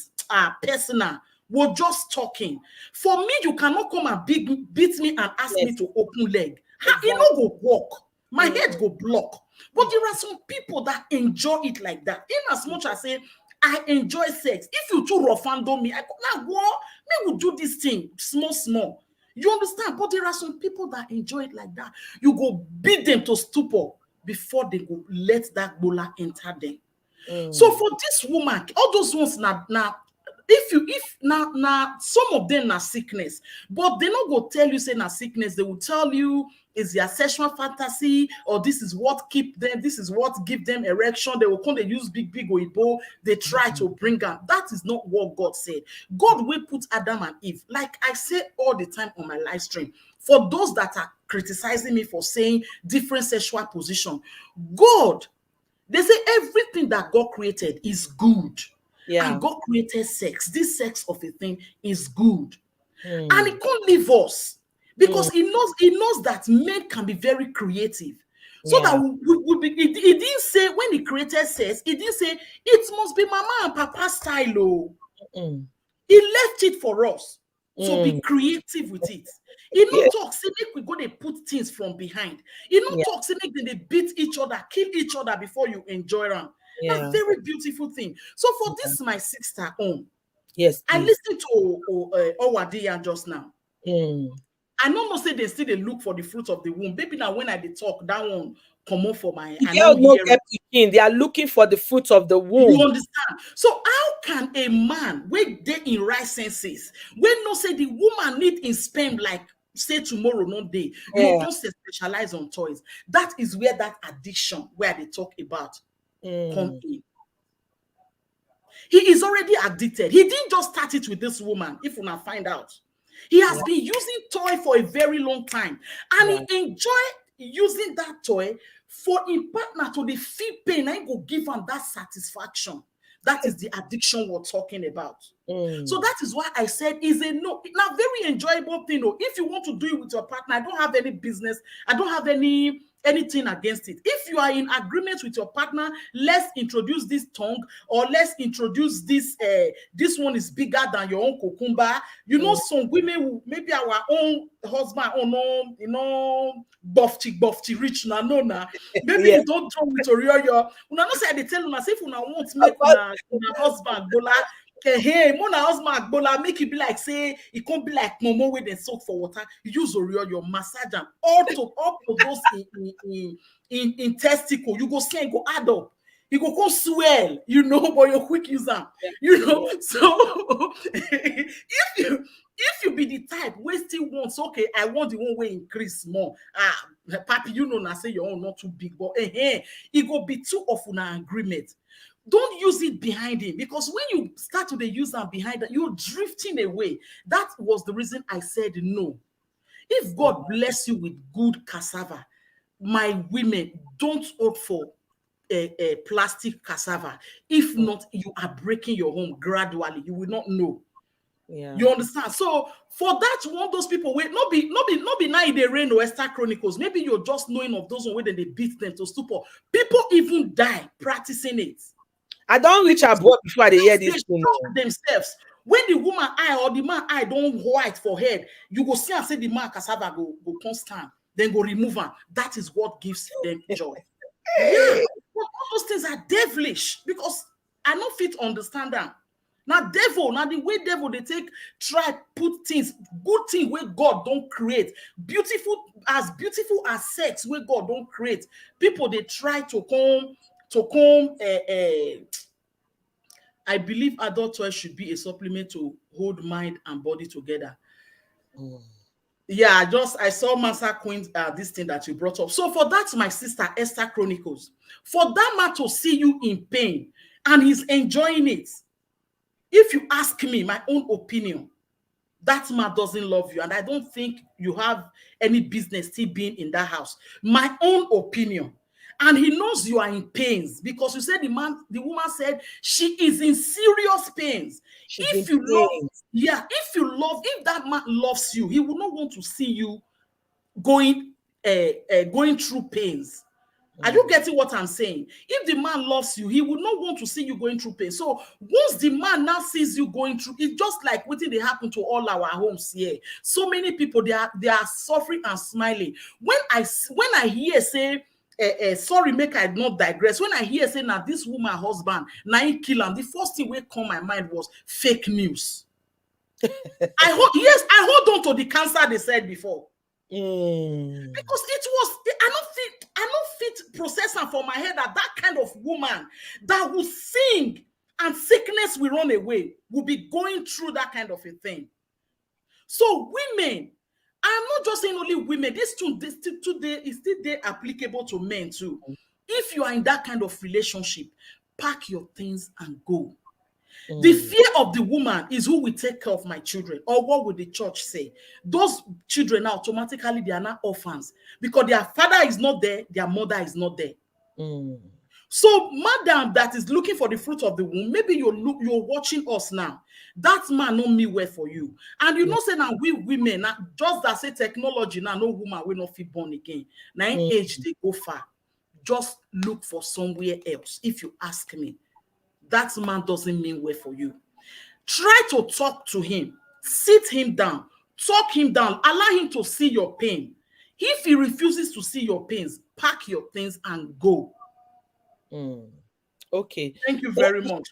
personal. We're just talking. For me, you cannot come and beat me and ask me to open leg. Exactly. It no go walk. My head go block. But there are some people that enjoy it like that. In as much as say, I enjoy sex. If you too rough and me, I go, now what? Me will do this thing small. You understand? But there are some people that enjoy it like that. You go beat them to stupor before they go let that bola enter them. So for this woman, all those ones now if now some of them are sickness, but they not go tell you say na sickness. They will tell you is their sexual fantasy, or this is what keep them, this is what give them erection. They will come, they use big oibo, they try to bring them. That is not what God said. God will put Adam and Eve, like I say all the time on my live stream. For those that are criticizing me for saying different sexual position, God, they say everything that God created is good. Yeah. And God created sex. This sex of a thing is good. And He can't leave us because He knows that men can be very creative. So that we be, He didn't say when He created sex, He didn't say it must be mama and papa style. He left it for us to be creative with it. He not talk, say make we go they put things from behind. He not talk, say make they beat each other, kill each other before you enjoy them. A very beautiful thing. So for this, my sister yes, I listened to Owadiyan just now. I know say they still they look for the fruit of the womb. Maybe now when I talk, that one come on for my. They are looking for the fruit of the womb. You understand? So how can a man when they in right senses, when no say the woman need in sperm like say tomorrow, no day, you don't specialize on toys. That is where that addiction where they talk about. Come in. He is already addicted. He didn't just start it with this woman. If you now find out, he has been using toy for a very long time, and he enjoy using that toy for his partner to the feel pain and go give him that satisfaction. That is the addiction we're talking about. So that is why I said is a no, now very enjoyable thing. If you want to do it with your partner, I don't have any business. I don't have anything against it. If you are in agreement with your partner, let's introduce this tongue, or let's introduce this this one is bigger than your own cucumber. You know, some women who maybe our own husband buffy rich na maybe you don't draw with your una no say they tell una say if una want make una husband go like hey, Mona husband bola make it be like say it can't be like momo with the soak for water. You use your massage and all to those in testicle. You go see and go add up. You go come swell, but you're quick user, So if you be the type where still wants, okay, I want the one way increase more. Papi, now say your own not too big, but it go be too often an agreement. Don't use it behind him, because when you start to use that behind that, you're drifting away. That was the reason I said no. If God bless you with good cassava, my women, don't opt for a plastic cassava. If not, you are breaking your home gradually. You will not know. You understand? So for that one, those people wait, not be now in the rain or Esther Chronicles. Maybe you're just knowing of those where they beat them to stupor. People even die practicing it. I don't reach abroad before they hear this. They shock themselves. When the woman eye or the man eye don't white for head, you go see and say the man cassava go constant, then go remove her. That is what gives them joy. But all those things are devilish, because I don't fit understand them. Now devil, now the way devil they take try put things, good thing where God don't create, beautiful as sex where God don't create. People they try to come I believe adult toys should be a supplement to hold mind and body together. Yeah, I saw Master Queen this thing that you brought up. So for that, my sister Esther Chronicles, for that man to see you in pain and he's enjoying it. If you ask me my own opinion, that man doesn't love you, and I don't think you have any business still being in that house. My own opinion. And he knows you are in pains because you said the woman said she is in serious pains. If that man loves you, he will not want to see you going through pains. Are you getting what I'm saying? If the man loves you, he would not want to see you going through pain. So once the man now sees you going through, it's just like what did happen to all our homes here. So many people they are suffering and smiling. When I hear say, sorry, make I not digress. When I hear say now this woman husband now he kill him, the first thing will come my mind was fake news. I hold on to the cancer they said before. Because it was, I don't fit processing for my head that kind of woman that will sing and sickness will run away will be going through that kind of a thing. So women, I'm not just saying only women, this today is still applicable to men too. If you are in that kind of relationship, pack your things and go. The fear of the woman is who will take care of my children, or what will the church say? Those children now automatically they are not orphans because their father is not there, their mother is not there. So, madam that is looking for the fruit of the womb, maybe you're watching us now. That man not me well for you, and you know say now we women now, just that say technology now no woman will not feel born again. Now in age they go far. Just look for somewhere else. If you ask me. That man doesn't mean well for you. Try to talk to him, sit him down, talk him down, allow him to see your pain. If he refuses to see your pains, pack your things and go. Okay. Thank you very much.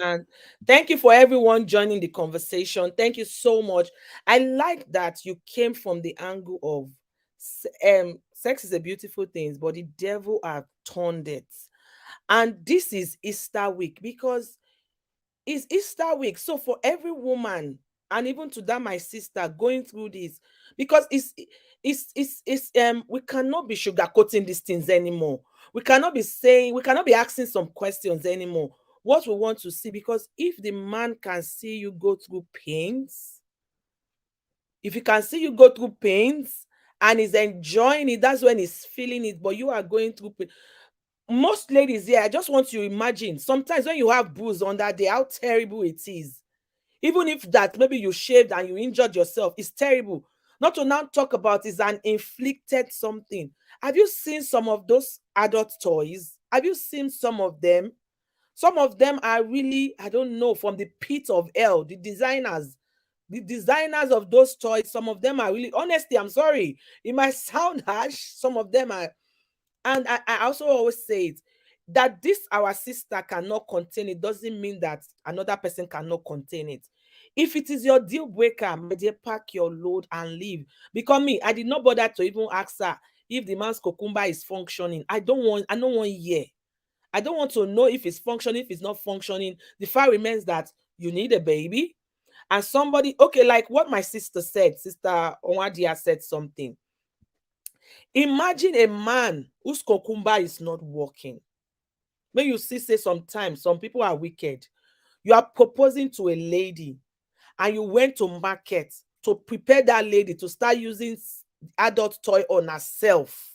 And thank you for everyone joining the conversation. Thank you so much. I like that you came from the angle of sex is a beautiful thing, but the devil have turned it. And this is Easter week because it's Easter week. So for every woman, and even to that my sister going through this, because we cannot be sugarcoating these things anymore. We cannot be asking some questions anymore. What we want to see, because if the man can see you go through pains, if he can see you go through pains and he's enjoying it, that's when he's feeling it. But you are going through pain. Most ladies here, I just want you to imagine sometimes when you have bruise on that day, how terrible it is. Even if that maybe you shaved and you injured yourself, it's terrible. Not to now talk about is an inflicted something. Have you seen some of those adult toys? Have you seen some of them? Some of them are really, I don't know, from the pit of hell. The designers of those toys, some of them are really, honestly, I'm sorry, it might sound harsh. Some of them are. And I also always say it, that this our sister cannot contain it doesn't mean that another person cannot contain it. If it is your deal breaker, my dear, pack your load and leave. Because me, I did not bother to even ask her if the man's cucumber is functioning. I don't want hear. I don't want to know if it's functioning, if it's not functioning. The fact remains that you need a baby. And somebody, okay, like what my sister said, Sister Onwadia said something. Imagine a man whose cucumber is not working. When you say sometimes some people are wicked. You are proposing to a lady and you went to market to prepare that lady to start using adult toy on herself.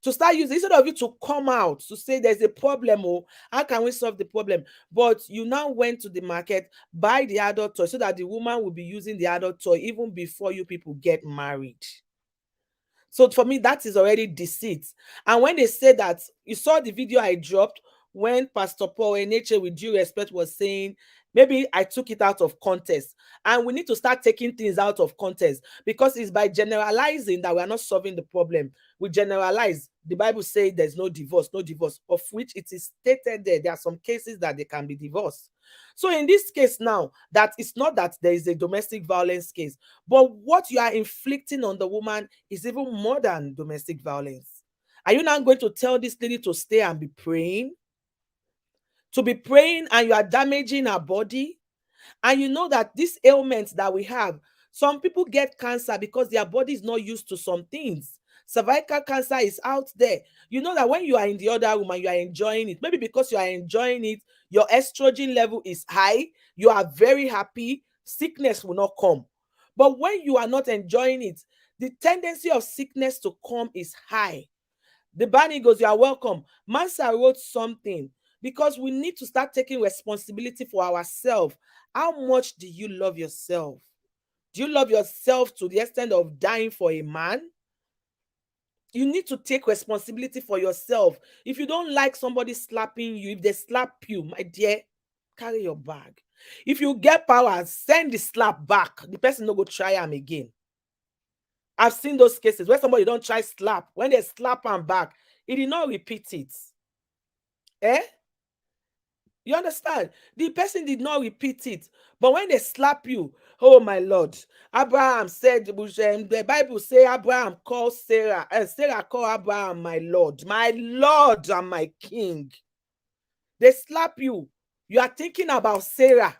To start using, instead of you to come out to say there's a problem, or how can we solve the problem? But you now went to the market, buy the adult toy so that the woman will be using the adult toy even before you people get married. So for me, that is already deceit. And when they say that, you saw the video I dropped when Pastor Paul Eneche, with due respect, was saying Maybe I took it out of context, and we need to start taking things out of context, because it's by generalizing that we are not solving the problem. We generalize. The Bible says there's no divorce, of which it is stated there are some cases that they can be divorced. So in this case now, that it's not that there is a domestic violence case, but what you are inflicting on the woman is even more than domestic violence. Are you now going to tell this lady to stay and be praying? To be praying, and you are damaging her body? And you know that these ailments that we have, some people get cancer because their body is not used to some things. Cervical cancer is out there. You know that when you are in the other room and you are enjoying it, maybe because you are enjoying it, your estrogen level is high, you are very happy, sickness will not come. But when you are not enjoying it, the tendency of sickness to come is high. The Bani goes, you are welcome. Mansa wrote something, because we need to start taking responsibility for ourselves. How much do you love yourself? Do you love yourself to the extent of dying for a man? You need to take responsibility for yourself. If you don't like somebody slapping you, if they slap you, my dear, carry your bag. If you get power, send the slap back. The person no go try him again. I've seen those cases where somebody don't try slap. When they slap him back, he did not repeat it. Eh? You understand? The person did not repeat it. But when they slap you, oh my Lord, Abraham said, the Bible say Abraham called Sarah, and Sarah called Abraham my Lord and my King. They slap you. You are thinking about Sarah,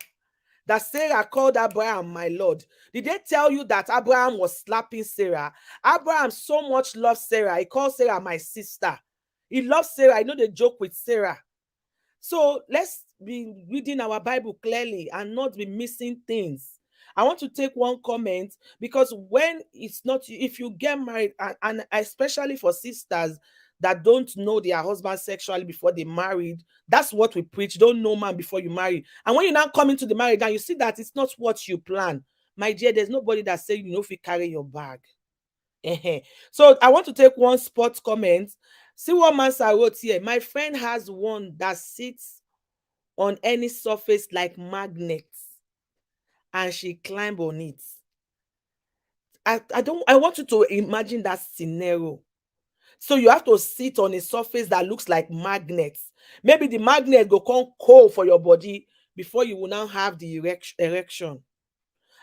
that Sarah called Abraham my Lord. Did they tell you that Abraham was slapping Sarah? Abraham so much loves Sarah. He called Sarah my sister. He loves Sarah. I know they joke with Sarah. So let's be reading our Bible clearly and not be missing things. I want to take one comment, because when it's not, if you get married, and especially for sisters that don't know their husband sexually before they married, that's what we preach. Don't know man before you marry. And when you now come into the marriage and you see that it's not what you plan, my dear, there's nobody that say, you know, if you carry your bag. So I want to take one spot comment. See what Mansa wrote here. My friend has one that sits on any surface like magnets, and she climbed on it. I want you to imagine that scenario. So you have to sit on a surface that looks like magnets. Maybe the magnet go come cold for your body before you will now have the erection.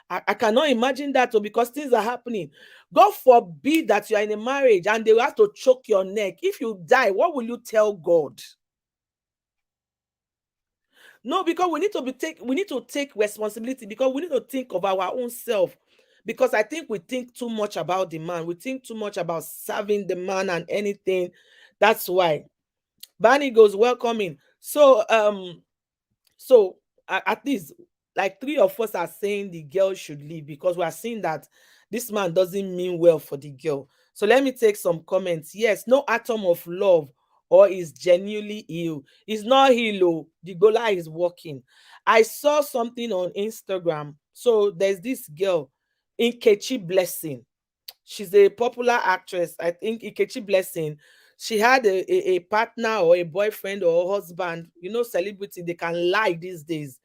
I cannot imagine that, because things are happening. God forbid that you are in a marriage and they will have to choke your neck. If you die, what will you tell God? No, because we need to take responsibility, because we need to think of our own self. Because I think we think too much about the man. We think too much about serving the man and anything. That's why. Barney goes, welcoming. So at least like 3 of us are saying the girl should leave, because we are seeing that this man doesn't mean well for the girl. So let me take some comments. Yes, no atom of love or is genuinely ill. It's not ill. The gola is working. I saw something on Instagram. So there's this girl, Nkechi Blessing. She's a popular actress. I think Nkechi Blessing. She had a partner or a boyfriend or a husband. You know, celebrity, they can lie these days.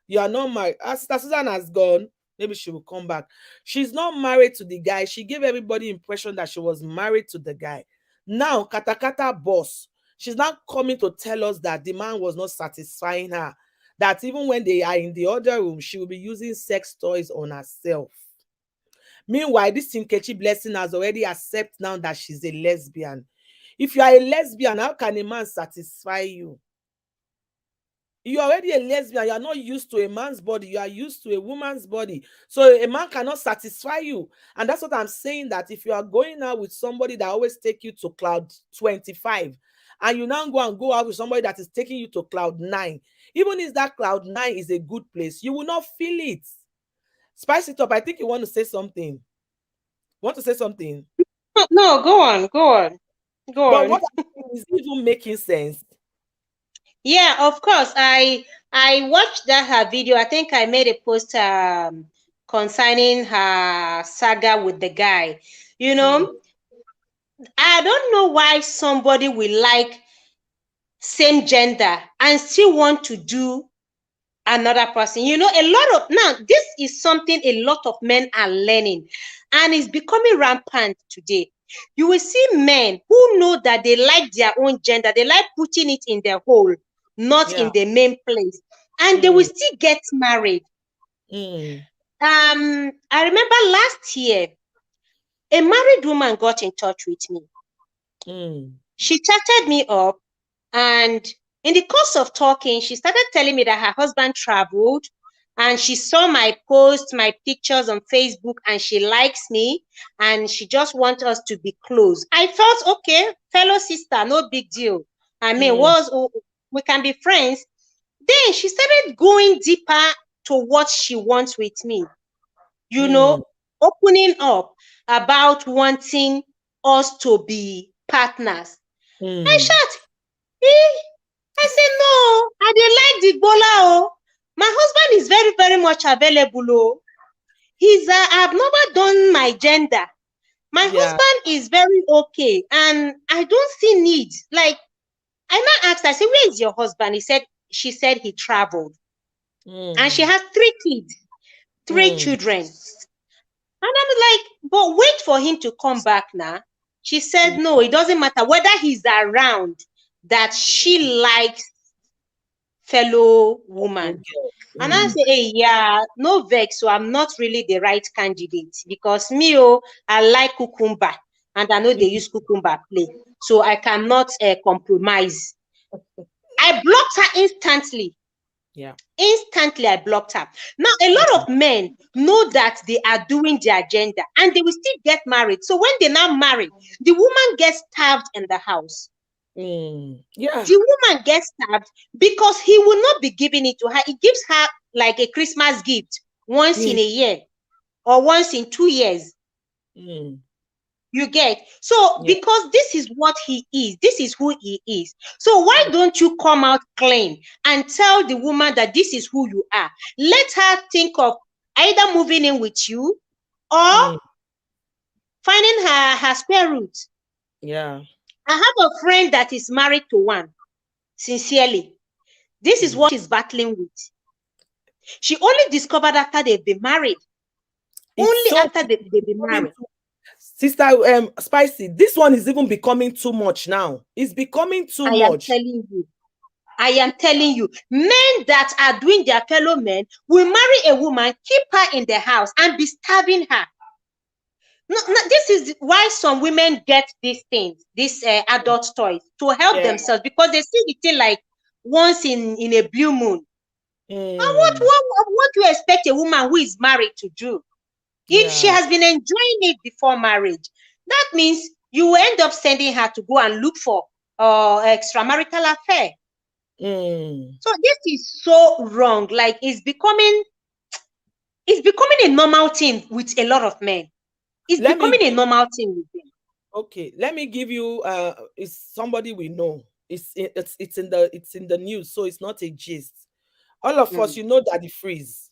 You are not married. Sister Susan has gone. Maybe she will come back. She's not married to the guy. She gave everybody impression that she was married to the guy. Now, Katakata boss, she's not coming to tell us that the man was not satisfying her. That even when they are in the other room, she will be using sex toys on herself. Meanwhile, this Nkechi Blessing has already accepted now that she's a lesbian. If you are a lesbian, how can a man satisfy you? You're already a lesbian. You are not used to a man's body. You are used to a woman's body. So a man cannot satisfy you. And that's what I'm saying, that if you are going out with somebody that always take you to cloud 25, and you now go out with somebody that is taking you to cloud 9, even if that cloud 9 is a good place, you will not feel it. Spice it up. I think you want to say something. Want to say something? No, go on. But what is even making sense? Yeah, of course. I watched that her video. I think I made a post concerning her saga with the guy. You know, I don't know why somebody will like same gender and still want to do another person. You know, a lot of now, this is something a lot of men are learning, and it's becoming rampant today. You will see men who know that they like their own gender, they like putting it in their hole, not Yeah. in the main place, and they will still get married. I remember last year, a married woman got in touch with me. She chatted me up, and in the course of talking, she started telling me that her husband traveled, and she saw my posts, my pictures on Facebook, and she likes me, and she just wants us to be close. I felt, okay, fellow sister, no big deal. I mean, we can be friends. Then she started going deeper to what she wants with me. You know, opening up about wanting us to be partners. I shout, I said, no, I dey like the bola. Oh. My husband is very, very much available. Oh. He's I've never done my gender. My husband is very okay, and I don't see need. Like, I now asked, I said, where is your husband? She said he traveled. And she has 3 kids, 3 children. And I'm like, but wait for him to come back now. She said, no, it doesn't matter whether he's around, that she likes fellow woman. And I say, hey, yeah, no vex, so I'm not really the right candidate, because me, I like cucumber, and I know they use cucumber play, so I cannot compromise. I blocked her instantly. Yeah. Instantly, I blocked her. Now, a lot of men know that they are doing their agenda, and they will still get married. So when they now marry, the woman gets starved in the house. Yeah. The woman gets stabbed because he will not be giving it to her. He gives her like a Christmas gift once in a year or once in 2 years. You get? So because this is what he is, this is who he is. So why don't you come out clean and tell the woman that this is who you are? Let her think of either moving in with you or finding her square root. Yeah. I have a friend that is married to one. Sincerely, this is what she's battling with. She only discovered after they've been married. After they've been married. Sister Spicy, this one is even becoming too much now. It's becoming too much. I am telling you, men that are doing their fellow men will marry a woman, keep her in the house, and be starving her. No, this is why some women get these things, these adult toys, to help themselves, because they see the thing like once in a blue moon. And what do you expect a woman who is married to do? If she has been enjoying it before marriage, that means you will end up sending her to go and look for extramarital affair. So this is so wrong. Like, it's becoming a normal thing with a lot of men. It's becoming a normal thing with them. Okay, let me give you it's somebody we know. It's in the news, so it's not a gist. All of us, you know Daddy Freeze.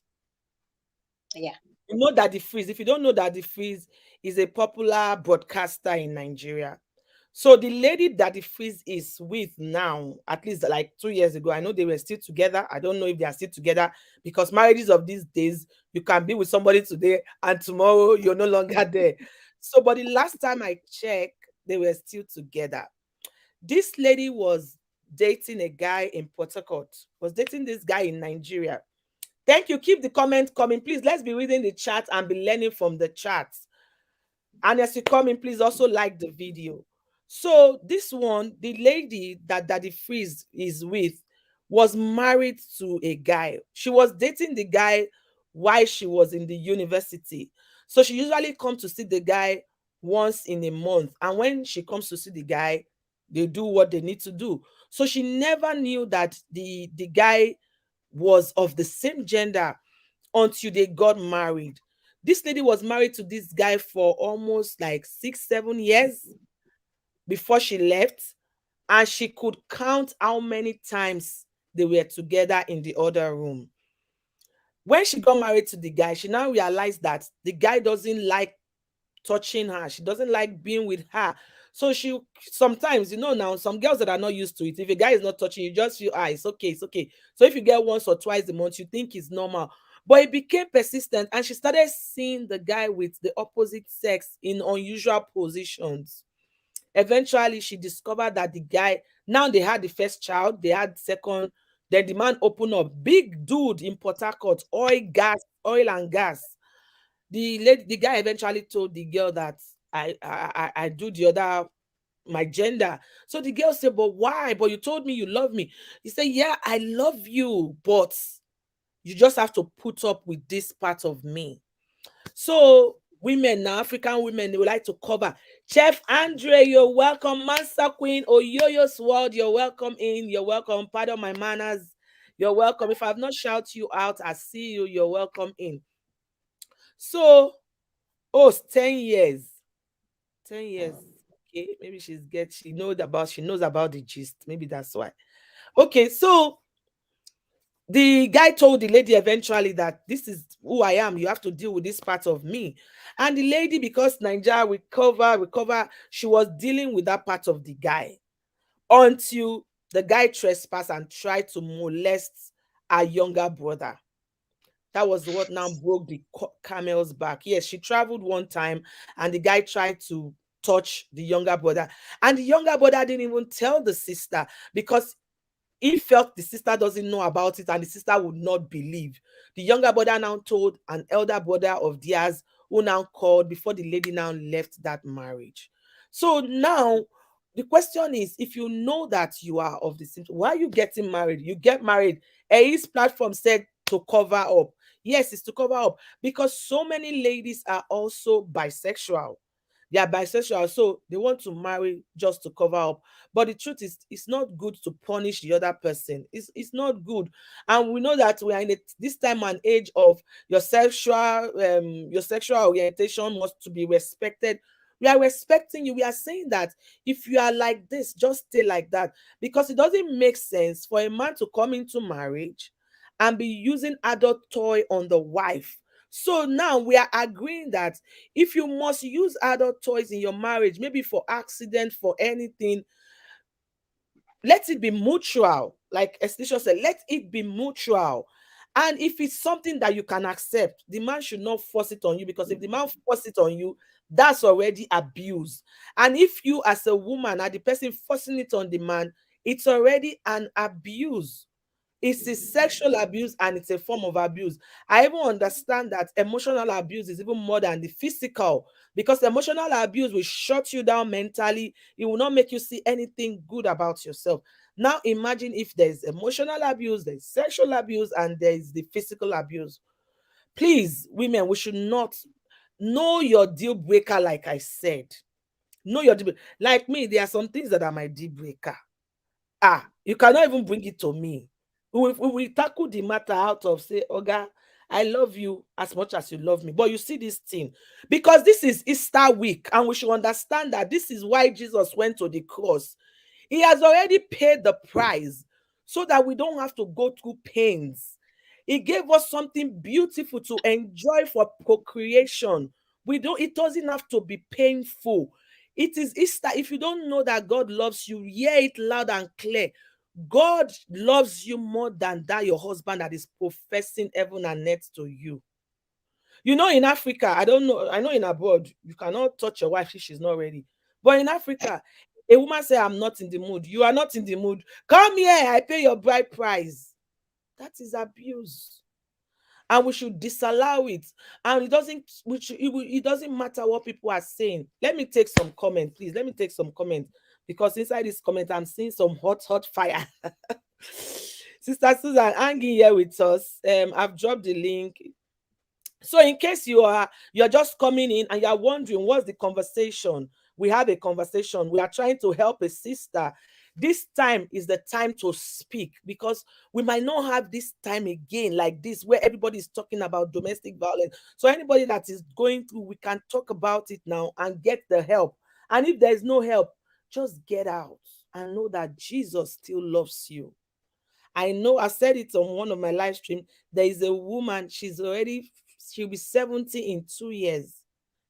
Yeah. You know Daddy Freeze. If you don't know, Daddy Freeze is a popular broadcaster in Nigeria. So the lady Daddy Freeze is with now, at least like 2 years ago, I know they were still together. I don't know if they are still together, because marriages of these days, you can be with somebody today and tomorrow you're no longer there. So, but the last time I checked, they were still together. This lady was dating a guy in Port Harcourt, was dating this guy in Nigeria. Thank you. Keep the comment coming. Please, let's be reading the chat and be learning from the chat. And as you come in, please also like the video. So this one, the lady that Daddy Freeze is with, was married to a guy. She was dating the guy while she was in the university. So she usually comes to see the guy once in a month. And when she comes to see the guy, they do what they need to do. So she never knew that the guy was of the same gender until they got married. This lady was married to this guy for almost like 6-7 years before she left, and she could count how many times they were together in the other room. When she got married to the guy, she now realized that the guy doesn't like touching her. She doesn't like being with her. So she sometimes, now some girls that are not used to it, if a guy is not touching you, just feel, it's okay, it's okay. So if you get once or twice a month, you think it's normal. But it became persistent, and she started seeing the guy with the opposite sex in unusual positions. Eventually, she discovered that the guy, now they had the first child, they had second, then the man opened up. Big dude in Port Harcourt, oil and gas. The guy eventually told the girl that I do the other, my gender. So the girl said, but why? But you told me you love me. He said, yeah, I love you, but you just have to put up with this part of me. So women now, African women, they would like to cover. Chef Andre, you're welcome. Master Queen Oyoyo's World, you're welcome in. You're welcome. Pardon my manners. You're welcome. If I've not shout you out, I see you. You're welcome in. So, it's 10 years. 10 years. Okay, maybe she knows about the gist. Maybe that's why. Okay, so the guy told the lady eventually that this is who I am. You have to deal with this part of me. And the lady, because Nigeria recover, she was dealing with that part of the guy until the guy trespassed and tried to molest her younger brother. That was what now broke the camel's back. Yes, she traveled one time and the guy tried to touch the younger brother. And the younger brother didn't even tell the sister because he felt the sister doesn't know about it and the sister would not believe. The younger brother now told an elder brother of theirs, who now called before the lady now left that marriage. So now the question is, if you know that you are of the same, why are you getting married? You get married. His platform said to cover up. Yes, it's to cover up because so many ladies are also bisexual. They are bisexual, so they want to marry just to cover up. But the truth is, it's not good to punish the other person. It's not good. And we know that we are in this time and age of your sexual orientation must to be respected. We are respecting you. We are saying that if you are like this, just stay like that. Because it doesn't make sense for a man to come into marriage and be using adult toy on the wife. So now we are agreeing that if you must use adult toys in your marriage, maybe for accident, for anything, let it be mutual. Like Estisha said, let it be mutual. And if it's something that you can accept, the man should not force it on you, because if the man force it on you, that's already abuse. And if you as a woman are the person forcing it on the man, it's already an abuse. It's a sexual abuse and it's a form of abuse. I even understand that emotional abuse is even more than the physical, because emotional abuse will shut you down mentally. It will not make you see anything good about yourself. Now imagine if there's emotional abuse, there's sexual abuse, and there's the physical abuse. Please, women, we should not know your deal breaker, like I said. Know your deal. Like me, there are some things that are my deal breaker. You cannot even bring it to me. We will tackle the matter out of say, Oga, I love you as much as you love me. But you see this thing, because this is Easter week, and we should understand that this is why Jesus went to the cross. He has already paid the price so that we don't have to go through pains. He gave us something beautiful to enjoy for procreation. It doesn't have to be painful. It is Easter. If you don't know that God loves you, hear it loud and clear. God loves you more than that your husband that is professing heaven and earth to you. You know, in Africa, I don't know, I know in abroad, you cannot touch your wife if she's not ready. But in Africa, a woman say, I'm not in the mood. You are not in the mood. Come here, I pay your bride price. That is abuse. And we should disallow it. And it doesn't matter what people are saying. Let me take some comment, please. Let me take some comment, because inside this comment, I'm seeing some hot fire. Sister Susan hanging here with us. I've dropped the link. So in case you're just coming in and you're wondering what's the conversation, we have a conversation. We are trying to help a sister. This time is the time to speak, because we might not have this time again like this where everybody is talking about domestic violence. So anybody that is going through, we can talk about it now and get the help. And if there is no help, just get out and know that Jesus still loves you. I know I said it on one of my live streams. There is a woman, she'll be 70 in 2 years.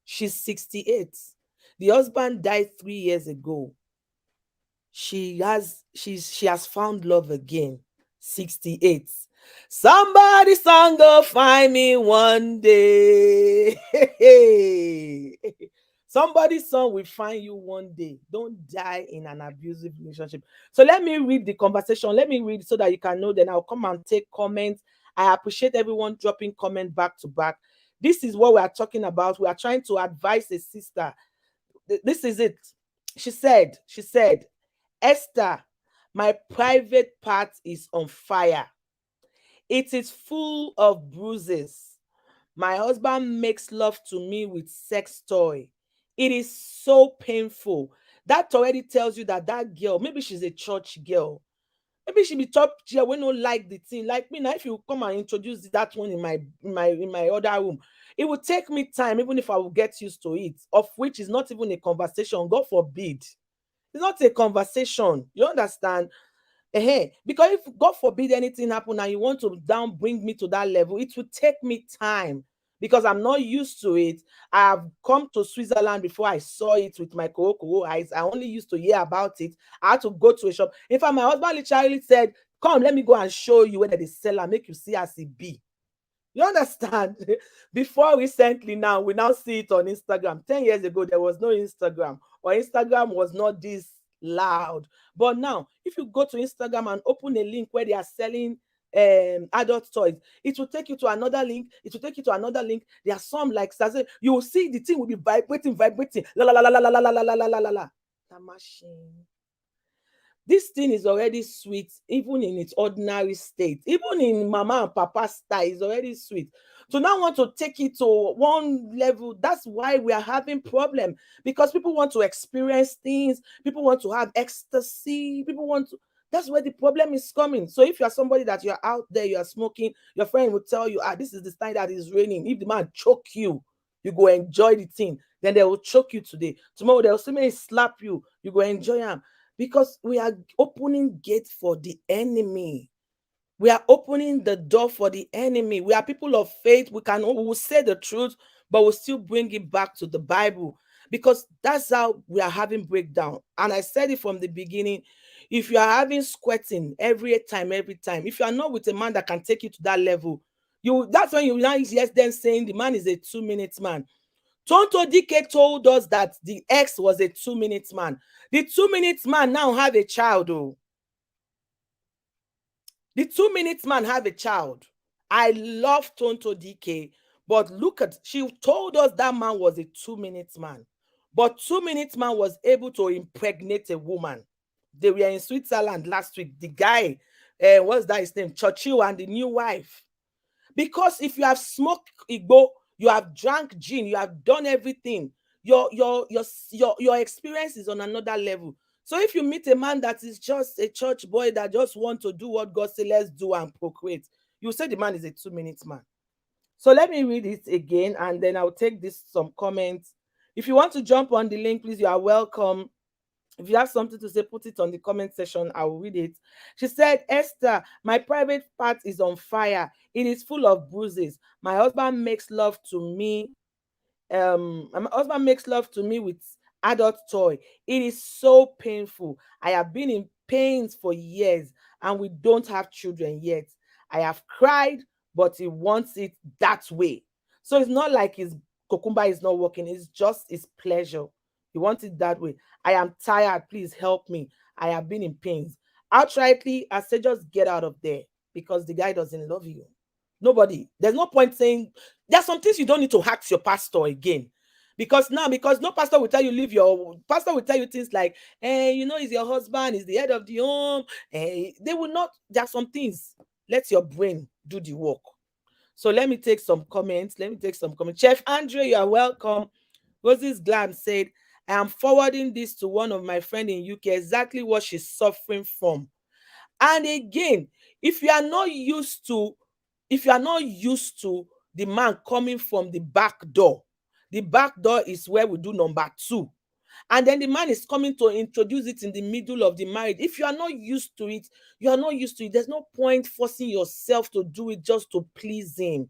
She's 68. The husband died 3 years ago. She has found love again. 68. Somebody song go find me one day. Somebody's song will find you one day. Don't die in an abusive relationship. So let me read the conversation. Let me read so that you can know. Then I'll come and take comments. I appreciate everyone dropping comment back to back. This is what we are talking about. We are trying to advise a sister. This is it. She said, Esther, my private part is on fire. It is full of bruises. My husband makes love to me with sex toy. It is so painful. That already tells you that that girl, maybe she's a church girl. Maybe she be top chair when no like the thing. Like me now, if you come and introduce that one in my other room, it will take me time, even if I will get used to it, of which is not even a conversation. God forbid. It's not a conversation. You understand? Because if God forbid anything happen and you want to down bring me to that level, it will take me time because I'm not used to it. I have come to Switzerland before I saw it with my Koro eyes. I only used to hear about it. I had to go to a shop. In fact, my husband literally said, "Come, let me go and show you where they sell and make you see as it be." You understand? Before recently, now we now see it on Instagram. 10 years ago, there was no Instagram, or Instagram was not this loud. But now, if you go to Instagram and open a link where they are selling adult toys, it will take you to another link. It will take you to another link. There are some like you will see the thing will be vibrating, la la la la la la la la la la la la. The machine. This thing is already sweet, even in its ordinary state. Even in mama and papa style, is already sweet. So now want to take it to one level. That's why we are having problem, because people want to experience things. People want to have ecstasy. People want to. That's where the problem is coming. So if you are somebody that you're out there, you are smoking, your friend will tell you, this is the time that is raining. If the man choke you, you go enjoy the thing. Then they will choke you today. Tomorrow they'll say, slap you. You go enjoy them. Because we are opening gate for the enemy. We are opening the door for the enemy. We are people of faith. We will say the truth, but we'll still bring it back to the Bible, because that's how we are having breakdown. And I said it from the beginning. If you are having squirting every time, if you are not with a man that can take you to that level, that's when you now hear them saying the man is a 2-minute man. Tonto Dike told us that the ex was a 2-minute man. The 2-minute man now have a child. Oh. The 2-minute man have a child. I love Tonto Dike, but look at, she told us that man was a 2-minute man. But 2-minute man was able to impregnate a woman. They were in Switzerland last week. The guy, what's that his name? Churchill and the new wife. Because if you have smoked Igbo, you have drank gin, you have done everything, your experience is on another level. So if you meet a man that is just a church boy that just want to do what God said, let's do and procreate, you say the man is a 2-minute man. So let me read it again, and then I'll take some comments. If you want to jump on the link, please, you are welcome. If you have something to say, put it on the comment section. I will read it. She said, Esther, my private part is on fire. It is full of bruises. My husband makes love to me. My husband makes love to me with adult toy. It is so painful. I have been in pains for years, and we don't have children yet. I have cried, but he wants it that way. So it's not like his cucumber is not working. It's just his pleasure. He wants it that way. I am tired. Please help me. I have been in pains. Outrightly, I said, just get out of there, because the guy doesn't love you. Nobody. There's no point saying, there's some things you don't need to ask your pastor again. Because no pastor will tell you, leave your pastor will tell you things like, he's your husband, he's the head of the home. They will not. There are some things. Let your brain do the work. So let me take some comments. Chef Andre, you are welcome. Rosie's Glam said, I am forwarding this to one of my friends in UK, exactly what she's suffering from. And again, if you are not used to the man coming from the back door is where we do number 2. And then the man is coming to introduce it in the middle of the marriage. If you are not used to it, There's no point forcing yourself to do it just to please him.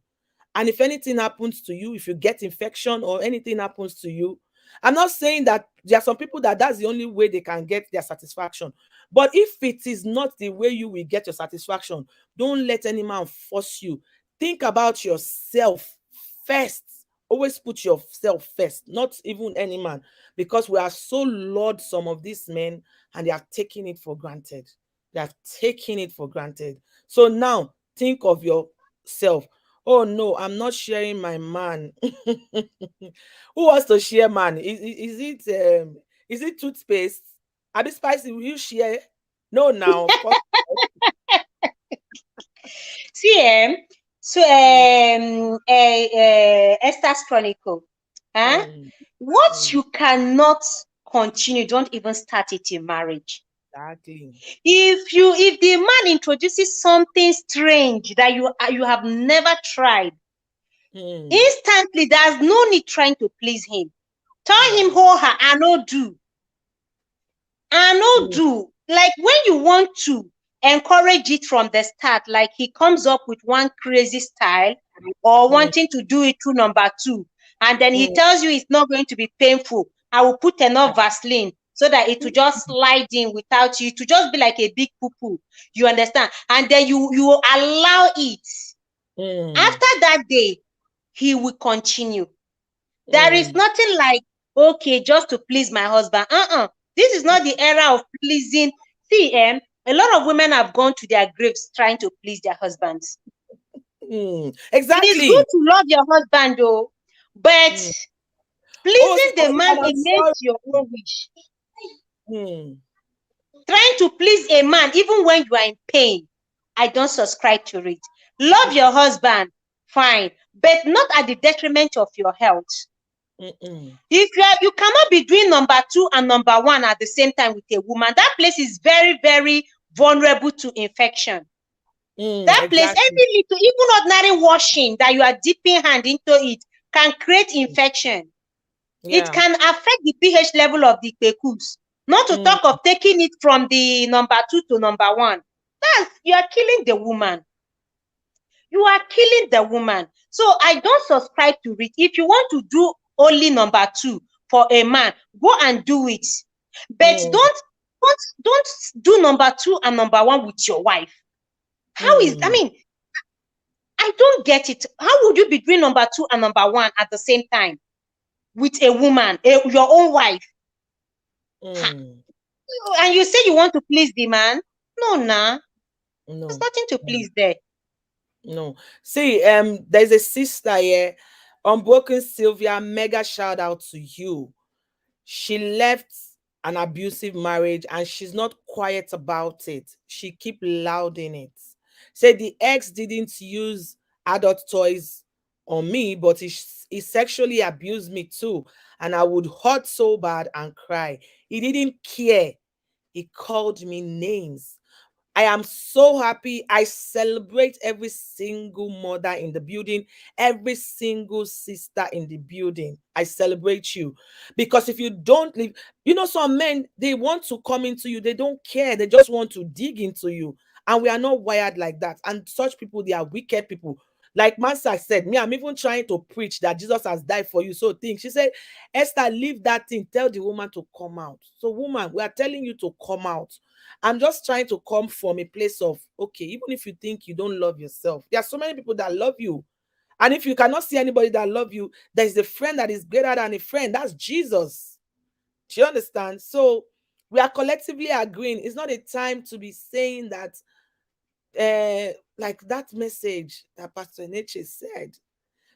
And if anything happens to you, if you get infection or anything happens to you, I'm not saying that there are some people that that's the only way they can get their satisfaction. But if it is not the way you will get your satisfaction, don't let any man force you. Think about yourself first. Always put yourself first, not even any man, because we are so Lord, some of these men, and they are taking it for granted. They are taking it for granted. So now think of yourself. Oh no, I'm not sharing my man. Who wants to share man? Is it toothpaste? Abi spicy? Will you share? No, now of course. See, so Mm, Esther's Chronicle. Huh? mm, What mm, you cannot continue, don't even start it in marriage. exactly. If the man introduces something strange that you have never tried, Mm, instantly there's no need trying to please him. Tell yeah. him, oh, I no do. I no Mm, do. Like when you want to encourage it from the start, like he comes up with one crazy style or mm, wanting to do it through number two, and then he mm, tells you it's not going to be painful. I will put enough Vaseline so that it will just slide in without you to just be like a big poo poo. You understand? And then you will allow it. mm, After that day, he will continue. There is mm, nothing like, okay, just to please my husband. This is not the era of pleasing. See, a lot of women have gone to their graves trying to please their husbands. It is good exactly. to love your husband, though, but Mm. Oh, pleasing the sorry, man man, I'm sorry. against your own wish. Mm, Trying to please a man, even when you are in pain, I don't subscribe to it. Love your husband, fine, but not at the detriment of your health. mm, If you cannot be doing number two and number one at the same time with a woman, that place is very, very vulnerable to infection. That place, exactly. every little, even ordinary washing that you are dipping hand into it can create infection. It Yeah. can affect the pH level of the pekus. Not to Mm, talk of taking it from the number two to number one. You are killing the woman. You are killing the woman. So I don't subscribe to it. If you want to do only number two for a man, go and do it. But mm, don't do number two and number one with your wife. I mm, mean, I don't get it. How would you be doing number two and number one at the same time with a woman, your own wife? mm. And you say you want to please the man? No, nah. There's No. nothing to please there. No. See, there's a sister here, Unbroken Sylvia, mega shout out to you. She left an abusive marriage and she's not quiet about it. She keep loud in it. Say the ex didn't use adult toys on me, but he sexually abused me too. And I would hurt so bad and cry. He didn't care. He called me names. I am so happy. I celebrate every single mother in the building, every single sister in the building. I celebrate you because if you don't leave, some men, they want to come into you, they don't care, they just want to dig into you. And we are not wired like that. And such people, they are wicked people. Like Master said, me, I'm even trying to preach that Jesus has died for you. So think, she said, Esther, leave that thing. Tell the woman to come out. So, woman, we are telling you to come out. I'm just trying to come from a place of, okay, even if you think you don't love yourself, there are so many people that love you. And if you cannot see anybody that love you, there's a friend that is greater than a friend. That's Jesus. Do you understand? So we are collectively agreeing. It's not a time to be saying that, like that message that Pastor Nietzsche said.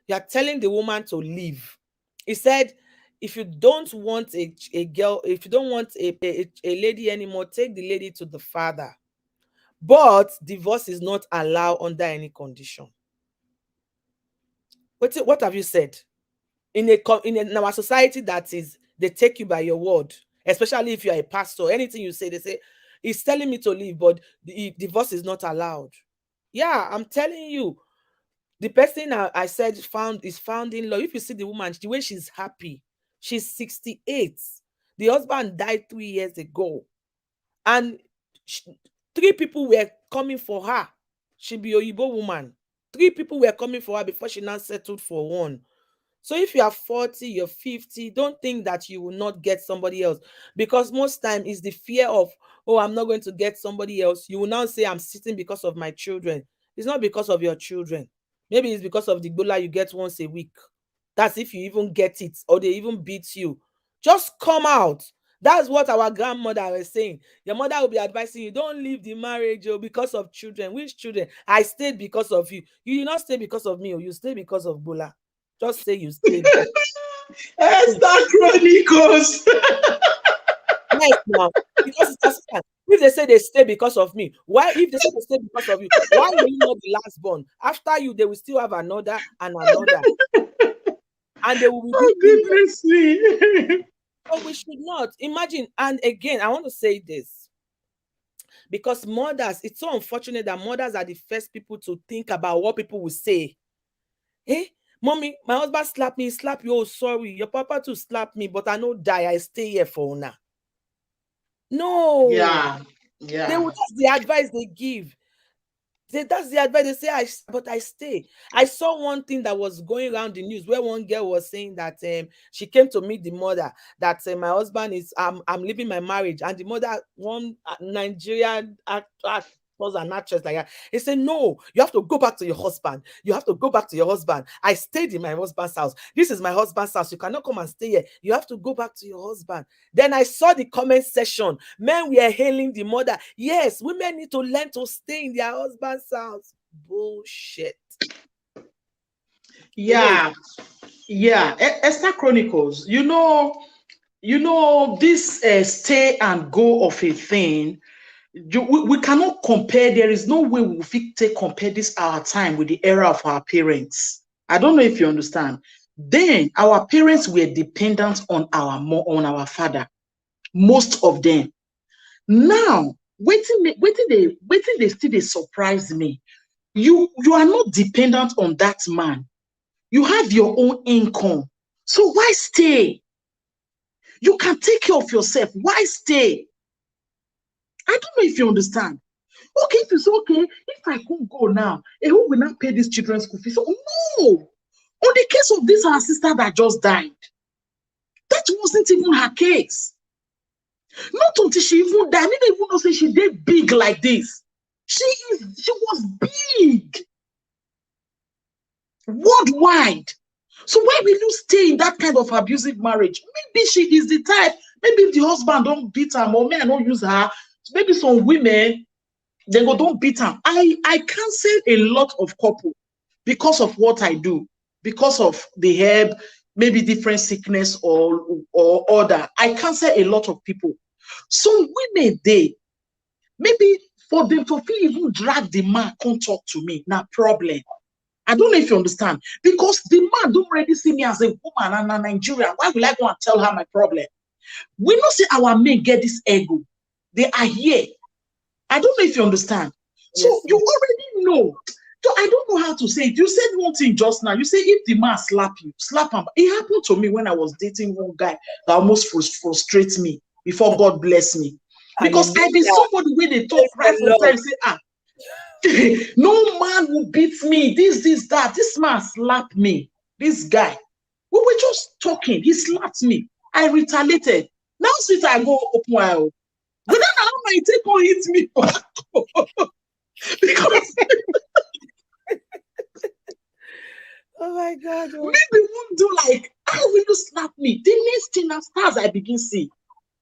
You are telling the woman to leave. He said, if you don't want a girl, if you don't want a lady anymore, take the lady to the father. But divorce is not allowed under any condition. What have you said? In our society, that is, they take you by your word, especially if you are a pastor. Anything you say, they say, he's telling me to leave, but the divorce is not allowed. Yeah, I'm telling you, the person I said is found in law. If you see the woman, the way she's happy, she's 68. The husband died 3 years ago, and sh 3 people were coming for her. She be Oyibo woman. 3 people were coming for her before she now settled for one. So if you are 40, you're 50, don't think that you will not get somebody else, because most time is the fear of, oh, I'm not going to get somebody else. You will now say, I'm sitting because of my children. It's not because of your children. Maybe it's because of the gbola you get once a week. That's if you even get it, or they even beat you. Just come out. That's what our grandmother was saying. Your mother will be advising you, don't leave the marriage because of children. Which children? I stayed because of you. You did not stay because of me, or you stay because of gbola. Just say you stay because Esther Chronicles. yes, now. Because it's assistant. If they say they stay because of me, why? If they say they stay because of you, why will you not the last born? After you, they will still have another and another, and they will be Oh, beating them. goodness me. So we should not imagine. And again, I want to say this, because mothers, it's so unfortunate that mothers are the first people to think about what people will say. Hey, mommy, my husband slapped me, slap you. Oh, sorry, your papa too slapped me, but I no die. I stay here for now. No, Yeah. that's the advice they give. That's the advice they say. But I stay. I saw one thing that was going around the news where one girl was saying that she came to meet the mother, that my husband is I'm leaving my marriage, and the mother, one Nigerian actor was an actress like that. He said, no, you have to go back to your husband. You have to go back to your husband. I stayed in my husband's house. This is my husband's house. You cannot come and stay here. You have to go back to your husband. Then I saw the comment section. Men were hailing the mother. Yes, women need to learn to stay in their husband's house. Bullshit. Yeah. Esther Chronicles. You know this stay and go of a thing. We cannot compare. There is no way we fit compare this our time with the era of our parents. I don't know if you understand. Then our parents were dependent on our father, most of them. Now, waiting they still they surprise me. You are not dependent on that man. You have your own income. So why stay? You can take care of yourself. Why stay? I don't know if you understand. Okay, if it's okay, if I can't go now, who will not pay these children's school fees? Oh, no. On the case of this our sister that just died, that wasn't even her case. Not until she even died. I didn't even know say she did big like this. She was big. Worldwide. So why will you stay in that kind of abusive marriage? Maybe she is the type, maybe if the husband don't beat her, or may I not use her, maybe some women, they go don't beat her. I cancel a lot of couple because of what I do, because of the herb, maybe different sickness or other. I cancel a lot of people. Some women, maybe for them to feel even drag the man, come talk to me, not problem. I don't know if you understand. Because the man don't already see me as a woman and a Nigerian. Why will I go and tell her my problem? We not say our men get this ego. They are here. I don't know if you understand. So Yes, you already know. So I don't know how to say it. You said one thing just now. You say if the man slap you, slap him. It happened to me when I was dating one guy that almost frustrates me before God bless me. Because I've been somebody where they talk right from time, say, no man will beat me. This, that. This man slapped me. This guy. We were just talking. He slapped me. I retaliated. Now, sweet, I go open wild. But then how my take on hit me back. Because oh my God. maybe won't do like, how will you slap me? The next thing as far as I begin see.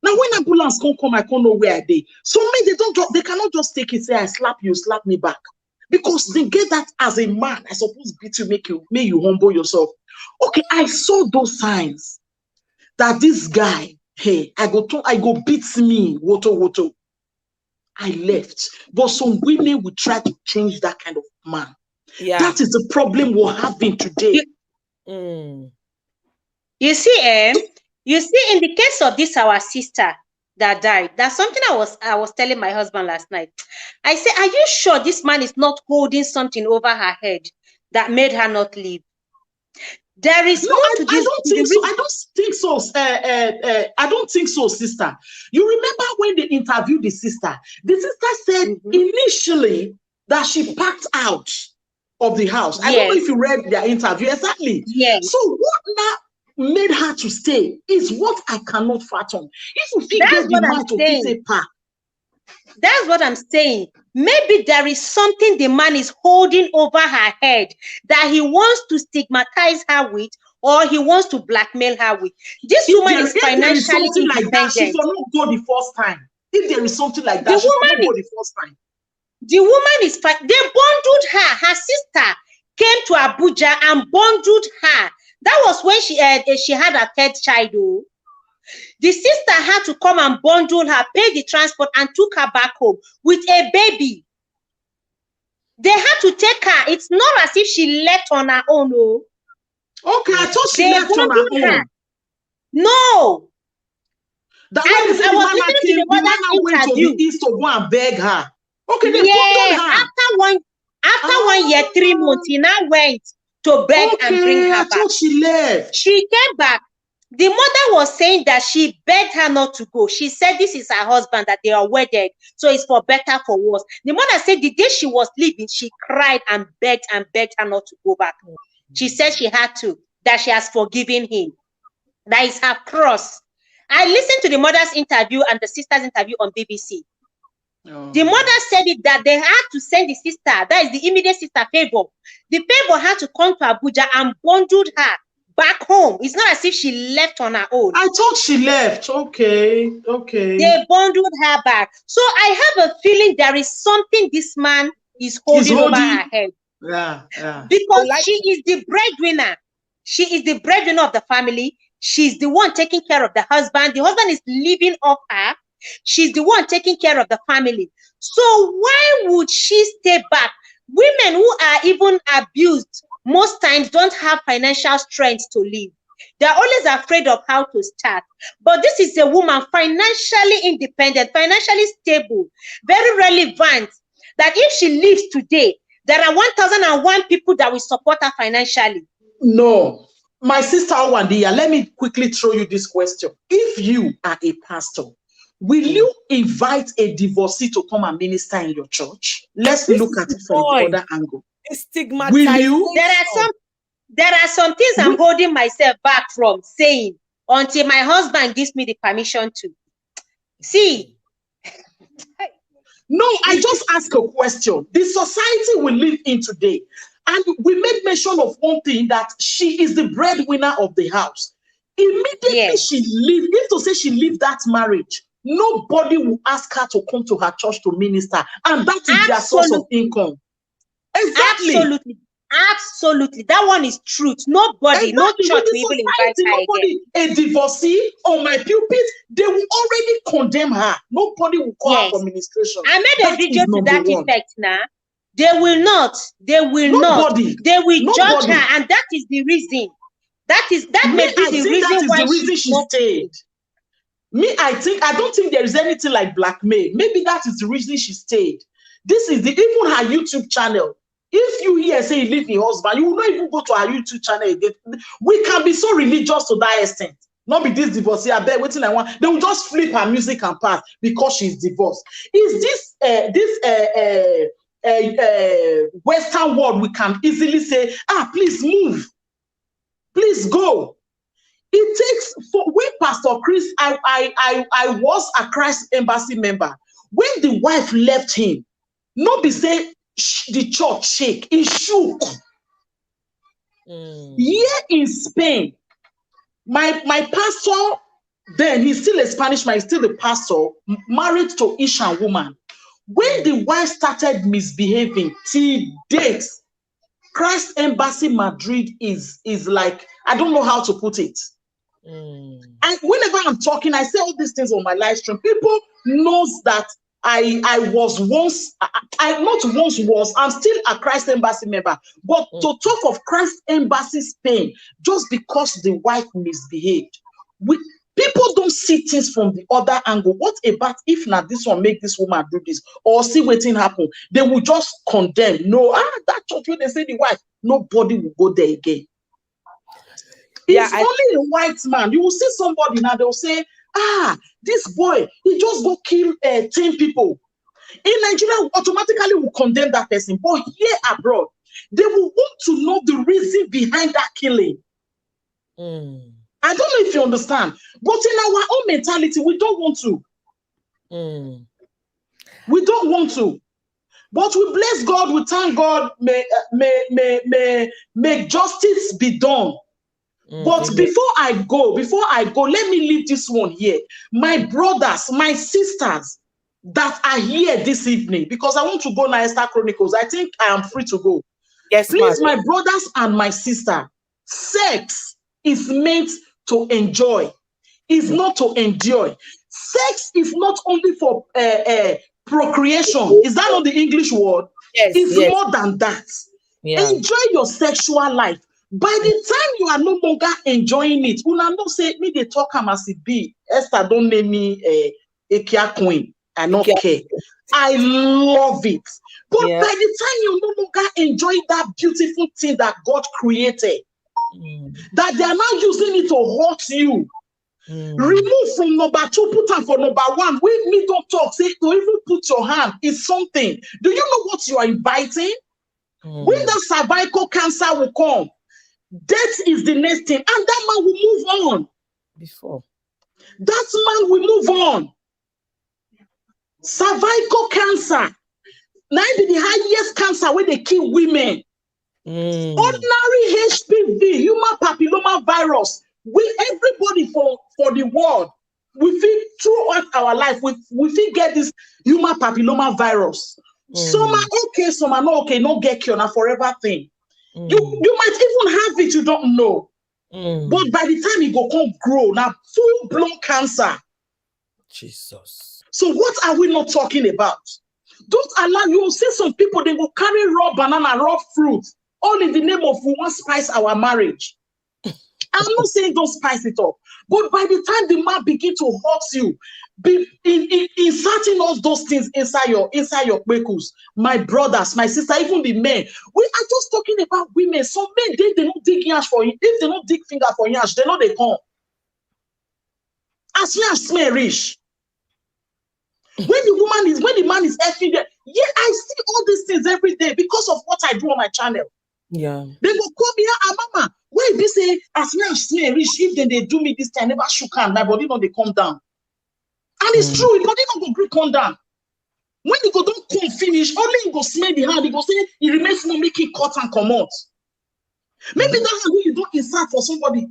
Now when ambulance come, I can't know where they. So me, they cannot just take it, say I slap you, slap me back. Because they get that as a man, I suppose beat you, make you humble yourself. Okay, I saw those signs that this guy, hey, I go beat me, woto. I left. But some women will try to change that kind of man. Yeah. That is the problem we're having today. You see, in the case of this our sister that died, that's something I was telling my husband last night. I said, are you sure this man is not holding something over her head that made her not leave? There is I don't think so. I don't think so, sister. You remember when they interviewed the sister said initially that she packed out. of the house. I don't know if you read their interview. Exactly. Yes. So what now made her to stay is what I cannot fathom. If you think That's get what the I'm man to saying. pick a pack, That's what I'm saying. Maybe there is something the man is holding over her head that he wants to stigmatize her with, or he wants to blackmail her with. This woman is if there is financially something like that, she independent. will not go the first time. If there is something like The that, she will not woman go the first time. The woman is fine. They bundled her. Her sister came to Abuja and bundled her. That was when she had her third child. Oh. The sister had to come and bundle her, pay the transport, and took her back home with a baby. They had to take her. It's not as if she left on her own. Oh. Okay, I thought she They left on her bundled own. her. No. That when they say I the was man listening to came, the the man mother's now went to interview. the east to go and beg her. Okay, they Yes, bundled her. after 1 year, 3 months, he now went to beg and bring her I back. thought she left. She came back. The mother was saying that she begged her not to go. She said this is her husband, that they are wedded, so it's for better, for worse. The mother said the day she was leaving, she cried and begged her not to go back. She said she had to, that she has forgiven him. That is her cross. I listened to the mother's interview and the sister's interview on BBC. Oh. The mother said it that they had to send the sister, that is the immediate sister, Favor. The Favor had to come to Abuja and bundled her back home. It's not as if she left on her own. I thought she left. Okay. They bundled her back. So I have a feeling there is something this man is holding over her head. Yeah. Because she is the breadwinner. She is the breadwinner of the family. She's the one taking care of the husband. The husband is living off her. She's the one taking care of the family. So why would she stay back? Women who are even abused most times don't have financial strength to live. They're always afraid of how to start. But this is a woman financially independent, financially stable, very relevant, that if she leaves today, there are 1,001 people that will support her financially. No. My sister Wandia, let me quickly throw you this question. If you are a pastor, will you invite a divorcee to come and minister in your church? Let's look at it from the other angle. Will you? There are some things I'm holding myself back from saying until my husband gives me the permission to. See. No, I just ask a question. The society we live in today, and we made mention of one thing, that she is the breadwinner of the house. Immediately she leaves, if to say she leaves that marriage, nobody will ask her to come to her church to minister, and that is their source of income. Exactly. Absolutely. That one is truth. Nobody, no church will even invite her again. A divorcee on my pulpit, they will already condemn her. Nobody will call her for ministration. I made a video to that effect now. They will not. They will not. They will judge her, and that is the reason. That may be the reason why she stayed. I don't think there is anything like blackmail. Maybe that is the reason she stayed. This is even her YouTube channel. If you hear say you leave your husband, you will not even go to our YouTube channel again. We can be so religious to that extent. Not be this divorcee, I bet waiting I want. They will just flip her music and pass because she's divorced. Is this Western world we can easily say, please move, please go. It takes for when Pastor Chris, I was a Christ Embassy member. When the wife left him, not be say the church shake, it shook. Here in Spain, my pastor, then he's still a Spanish man, he's still the pastor, married to Ishan woman. When the wife started misbehaving, till date, Christ Embassy Madrid is like, I don't know how to put it. And whenever I'm talking, I say all these things on my live stream. People knows that I was once, I'm still a Christ Embassy member. But to talk of Christ Embassy Spain, just because the wife misbehaved, people don't see things from the other angle. What about if not this one make this woman do this, or see what thing happen? They will just condemn. No, that church when they say the wife, nobody will go there again. It's only a white man. You will see somebody now, they'll say, this boy, he just go kill 10 people. In Nigeria, automatically will condemn that person. But here abroad, they will want to know the reason behind that killing. Mm. I don't know if you understand, but in our own mentality, we don't want to. Mm. We don't want to. But we bless God, we thank God, may justice be done. But Amen. before I go, let me leave this one here. My brothers, my sisters that are here this evening, because I want to go now, Esther Chronicles. I think I am free to go. Yes, Please, ma'am. my brothers and my sister, sex is meant to enjoy, is not to endure. Sex is not only for procreation. Is that not the English word? Yes, It's yes. more than that. Yeah. Enjoy your sexual life. By the time you are no longer enjoying it, una no say me they talk am as it be. Esther don't name me a Kia queen. I don't care. I love it. But Yeah. by the time you no longer enjoy that beautiful thing that God created, that they are now using it to hurt you. Remove from number 2, put on for number 1. We me don't talk. Say to even put your hand is something. Do you know what you are inviting? When the cervical cancer will come, death is the next thing, and that man will move on. Before that man will move on. Cervical cancer, now be the highest cancer where they kill women. Ordinary HPV, human papilloma virus, everybody for the world, we feel throughout our life, we feel get this human papilloma virus. Some are okay, some are not okay, no get cured, a forever thing. You might even have it, you don't know. But by the time it go come grow, now full-blown cancer. Jesus. So what are we not talking about? Don't allow, you will see some people, they will carry raw banana, raw fruit, all in the name of we want to spice our marriage. I'm not saying don't spice it up, but by the time the man begin to hurt you, inserting all those things inside your kwekus, my brothers, my sister, even the men, we are just talking about women. Some men, they don't dig yash for you. If they don't dig finger for yash, they know they come. As yash smell rich. When the man is effing there, yeah, I see all these things every day because of what I do on my channel. Yeah. They go call me, mama, why be say as me and smell rich, if they do me this time, never shook hand, my body not they come down. And it's true, your body not go grip come down. When you go don't come finish, only you go smell the hand, you go say it remains no make it cut and come out. Maybe that's when you don't insert for somebody,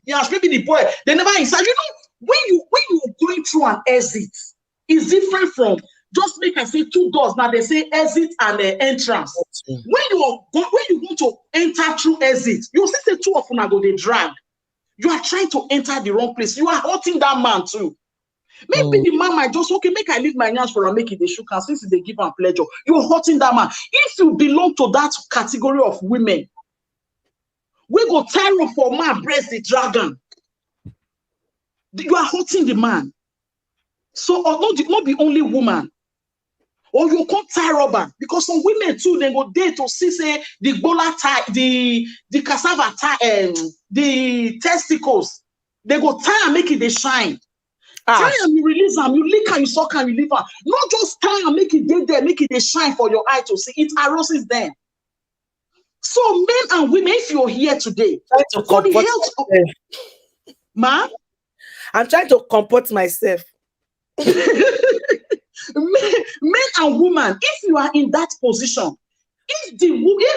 yeah, maybe the boy, they never insert. You know, when you are going through an exit, it's different from just make I say 2 doors. Now they say exit and entrance. When you want to enter through exit, you see say 2 of them go they drag. You are trying to enter the wrong place. You are hurting that man too. Maybe the man might just okay, make I leave my hands for and make it the shook, and since they give him pleasure, you're hurting that man. If you belong to that category of women, we go tear up for man, breast the dragon. You are hurting the man. So not be only woman. Or you can't tie rubber because some women too, they go there to see say the bola tie, the cassava tie, the testicles. They go tie and make it they shine. Tie and you release them, you lick and you suck and you leave them. Not just tie and make it there, make it they shine for your eye to see. It arouses them. So men and women, if you're here today, for the health of ma, I'm trying to comport myself. Men and women, if you are in that position, if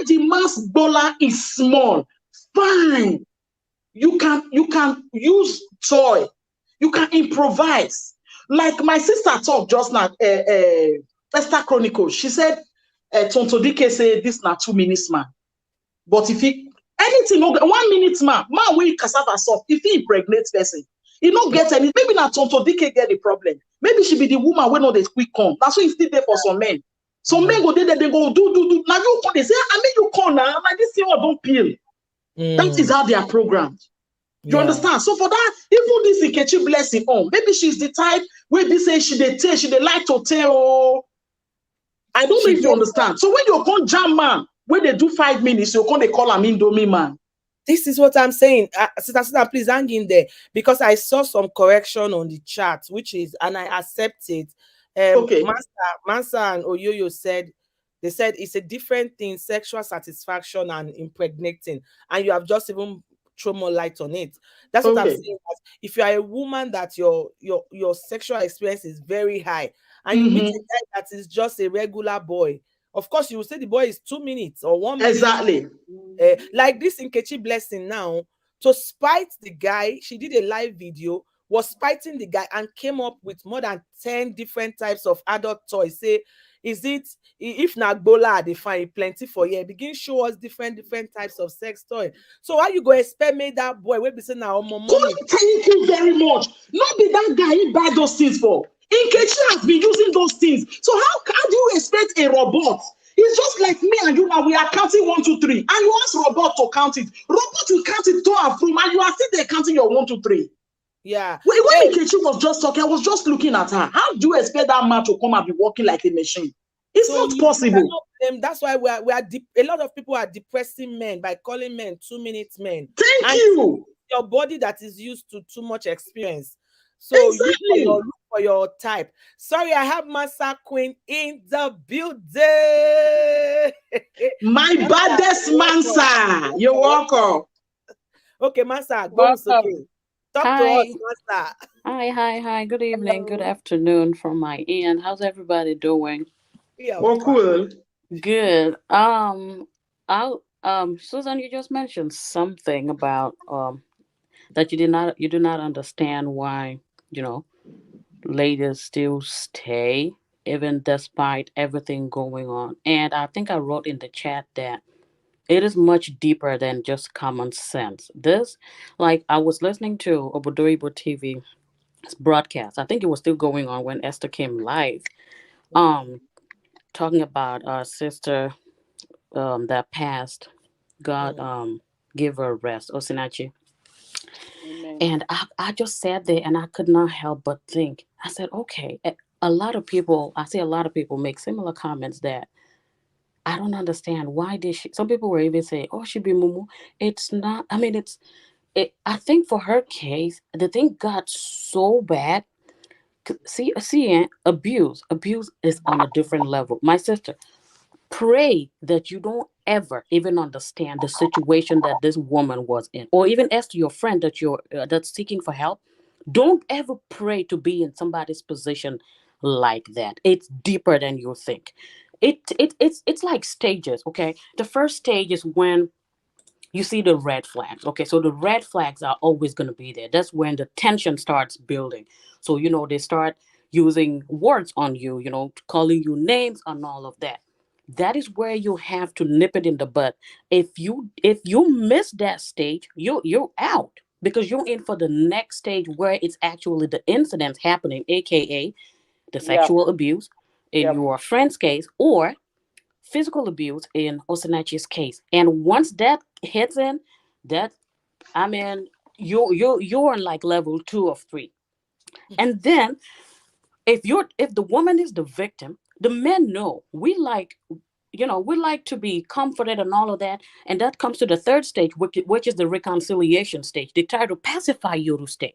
the man's dollar is small, fine. You can use toy, you can improvise. Like my sister talked just now, Esther Chronicles. She said, Tonto Dike say this na 2 minutes man. But if he anything 1 minute man will cassava soft, if he impregnates person, he not get any. Maybe not Tonto Dike get the problem. Maybe she be the woman when not they quick come. That's why it's still there for some men. Some men go there, they go do. Now you come, they say, I mean you come now. Like this thing don't peel. That is how they are programmed. You understand? So for that, even this Ikechi blessing on, maybe she's the type where they say she like to tell. I don't know if you understand. So when you come jam man, when they do 5 minutes, you come they call him Indomie man. This is what I'm saying. Sister, please hang in there because I saw some correction on the chat, which is, and I accept it. Okay. Mansa and Oyoyo said, They said it's a different thing, sexual satisfaction and impregnating, and you have just even throw more light on it. That's what I'm Okay. saying. That if you are a woman that your sexual experience is very high, and you meet a Mm-hmm. guy that is just a regular boy, of course you will say the boy is 2 minutes or 1 minute. Exactly. Like this Nkechi Blessing now, to spite the guy, she did a live video, was spiting the guy and came up with more than 10 different types of adult toys. Say, is it if Nagbola they find plenty for here? Begin show us different types of sex toy. So how you go expect me that boy will be saying now mommy? Thank you very much. Not be that guy he buy those things for. Nkechi has been using those things. So how do you expect a robot? It's just like me and you now. We are counting 1, 2, 3, and you ask robot to count it. Robot will count it to and from, and you are still there counting your 1, 2, 3. Yeah. When Nkechi was just talking, I was just looking at her. How do you expect that man to come and be working like a machine? It's So not possible. that's why we are a lot of people are depressing men by calling men 2-minute men. Thank you. Your body that is used to too much experience. So Exactly. look for your type. Sorry, I have Mansa Queen in the building. My baddest Mansa. You're welcome. Okay, Mansa, go on, okay. Talk to Hi. us, Mansa. Hi. Good evening, good afternoon from my end. How's everybody doing? Yeah, Oh, cool. Good. Susan, you just mentioned something about that you do not understand why, you know, ladies still stay even despite everything going on. And I think I wrote in the chat that it is much deeper than just common sense. This, like, I was listening to Obodoyibo TV broadcast. I think it was still going on when Esther came live. Um, Talking about our sister that passed. God give her rest, Osinachi. Amen. And I just sat there and I could not help but think. I said, okay, a lot of people, I see a lot of people make similar comments that I don't understand. Why did she? Some people were even saying, oh, she be mumu. It's not, I mean, I think for her case, the thing got so bad. See, abuse is on a different level. My sister, pray that you don't ever even understand the situation that this woman was in, or even ask your friend that you're that's seeking for help. Don't ever pray to be in somebody's position like that. It's deeper than you think. It's like stages. Okay, the first stage is when you see the red flags. Okay, so the red flags are always going to be there. That's when the tension starts building. So, they start using words on you, calling you names and all of that. That is where you have to nip it in the bud. If you miss that stage, you're out, because you're in for the next stage where it's actually the incidents happening, aka the sexual abuse in your friend's case, or physical abuse in Osinachi's case. And once that hits in, that I mean, you're on like level 2 or 3. And then if the woman is the victim, the men know we like to be comforted and all of that. And that comes to the third stage, which is the reconciliation stage. They try to pacify you to stay.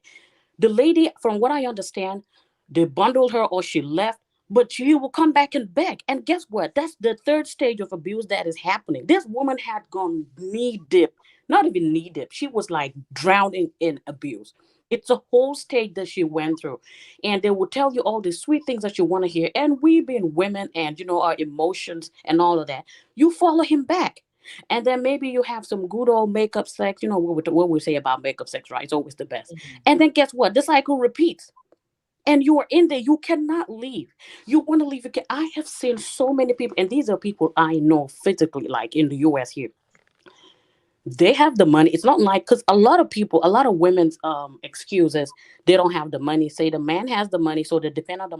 The lady, from what I understand, they bundled her or she left, but she will come back and beg. And guess what? That's the third stage of abuse that is happening. This woman had gone knee deep, not even knee deep. She was like drowning in abuse. It's a whole stage that she went through. And they will tell you all the sweet things that you want to hear. And we being women and, our emotions and all of that, you follow him back. And then maybe you have some good old makeup sex. What we say about makeup sex, right? It's always the best. And then guess what? The cycle repeats. And you are in there. You cannot leave. You want to leave again. I have seen so many people, and these are people I know physically, like in the US here. They have the money. It's not like, because a lot of women's excuses, they don't have the money. Say the man has the money, so they depend on the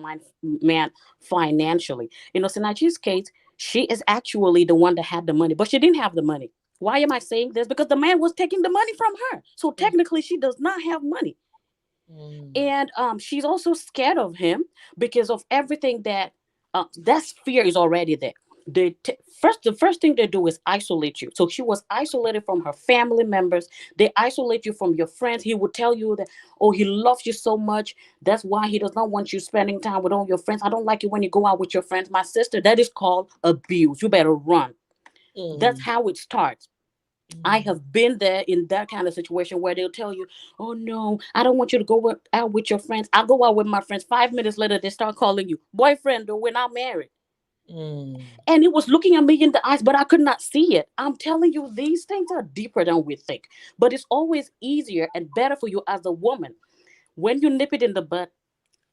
man financially. Sinachi's case, she is actually the one that had the money, but she didn't have the money. Why am I saying this? Because the man was taking the money from her. So technically, she does not have money. And she's also scared of him because of everything that fear is already there. the first thing they do is isolate you. So she was isolated from her family members. They isolate you from your friends. He would tell you that, oh, he loves you so much, that's why he does not want you spending time with all your friends. I don't like it when you go out with your friends. My sister, that is called abuse. You better run. That's how it starts. I have been there in that kind of situation where they'll tell you, oh no, I don't want you to go out with your friends. I'll go out with my friends. 5 minutes later, they start calling you boyfriend, or we're not married. And it was looking at me in the eyes, but I could not see it. I'm telling you, these things are deeper than we think. But it's always easier and better for you as a woman when you nip it in the bud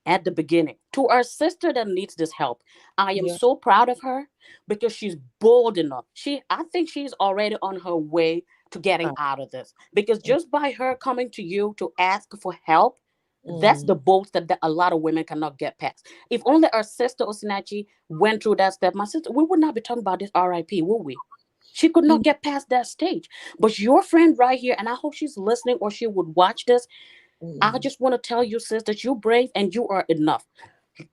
at the beginning. To our sister that needs this help, I am so proud of her because she's bold enough. I think she's already on her way to getting out of this, because just by her coming to you to ask for help, that's the bold step that a lot of women cannot get past. If only our sister Osinachi went through that step, my sister, we would not be talking about this RIP, would we? She could not get past that stage. But your friend right here, and I hope she's listening or she would watch this, I just want to tell you, sis, that you're brave and you are enough.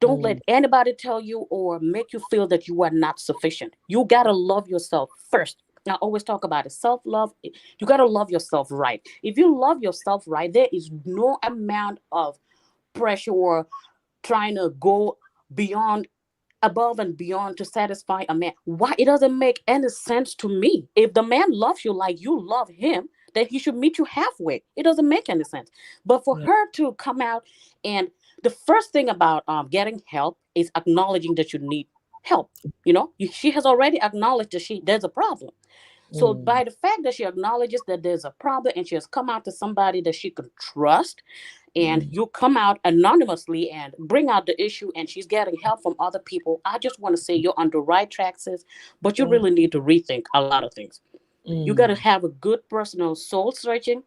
Don't let anybody tell you or make you feel that you are not sufficient. You got to love yourself first. I always talk about it. Self-love. You got to love yourself right. If you love yourself right, there is no amount of pressure or trying to go above and beyond to satisfy a man. Why? It doesn't make any sense to me. If the man loves you like you love him, then he should meet you halfway. It doesn't make any sense. But for her to come out, and the first thing about getting help is acknowledging that you need help. She has already acknowledged that there's a problem. So by the fact that she acknowledges that there's a problem and she has come out to somebody that she can trust, and you come out anonymously and bring out the issue, and she's getting help from other people, I just want to say you're on the right track, sis, but you really need to rethink a lot of things. You got to have a good personal soul searching.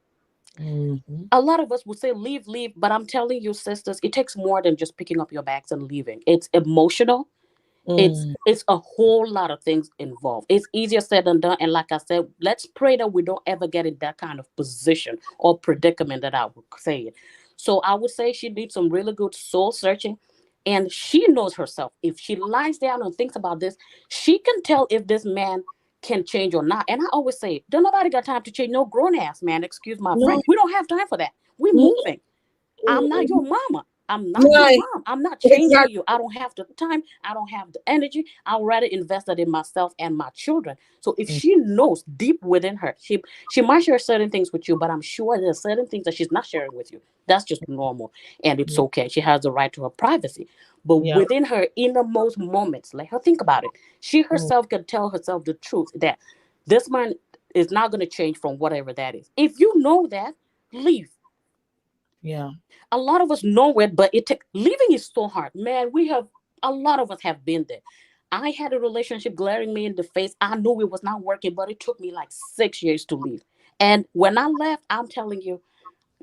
A lot of us would say leave, but I'm telling you, sisters, it takes more than just picking up your bags and leaving. It's emotional. It's a whole lot of things involved. It's easier said than done. And like I said, let's pray that we don't ever get in that kind of position or predicament that I would say it. So I would say she needs some really good soul searching. And she knows herself. If she lies down and thinks about this, she can tell if this man can change or not. And I always say, don't nobody got time to change no grown ass man. Excuse my French. We don't have time for that. We're moving. I'm not your mama. I'm not your mom. I'm not changing you. I don't have the time. I don't have the energy. I'd rather invest that in myself and my children. So if she knows deep within her, she might share certain things with you, but I'm sure there's certain things that she's not sharing with you. That's just normal. And it's okay. She has the right to her privacy. But within her innermost moments, let her think about it. She herself can tell herself the truth that this man is not going to change from whatever that is. If you know that, leave. Yeah. A lot of us know it, but leaving is so hard. Man, a lot of us have been there. I had a relationship glaring me in the face. I knew it was not working, but it took me like 6 years to leave. And when I left, I'm telling you,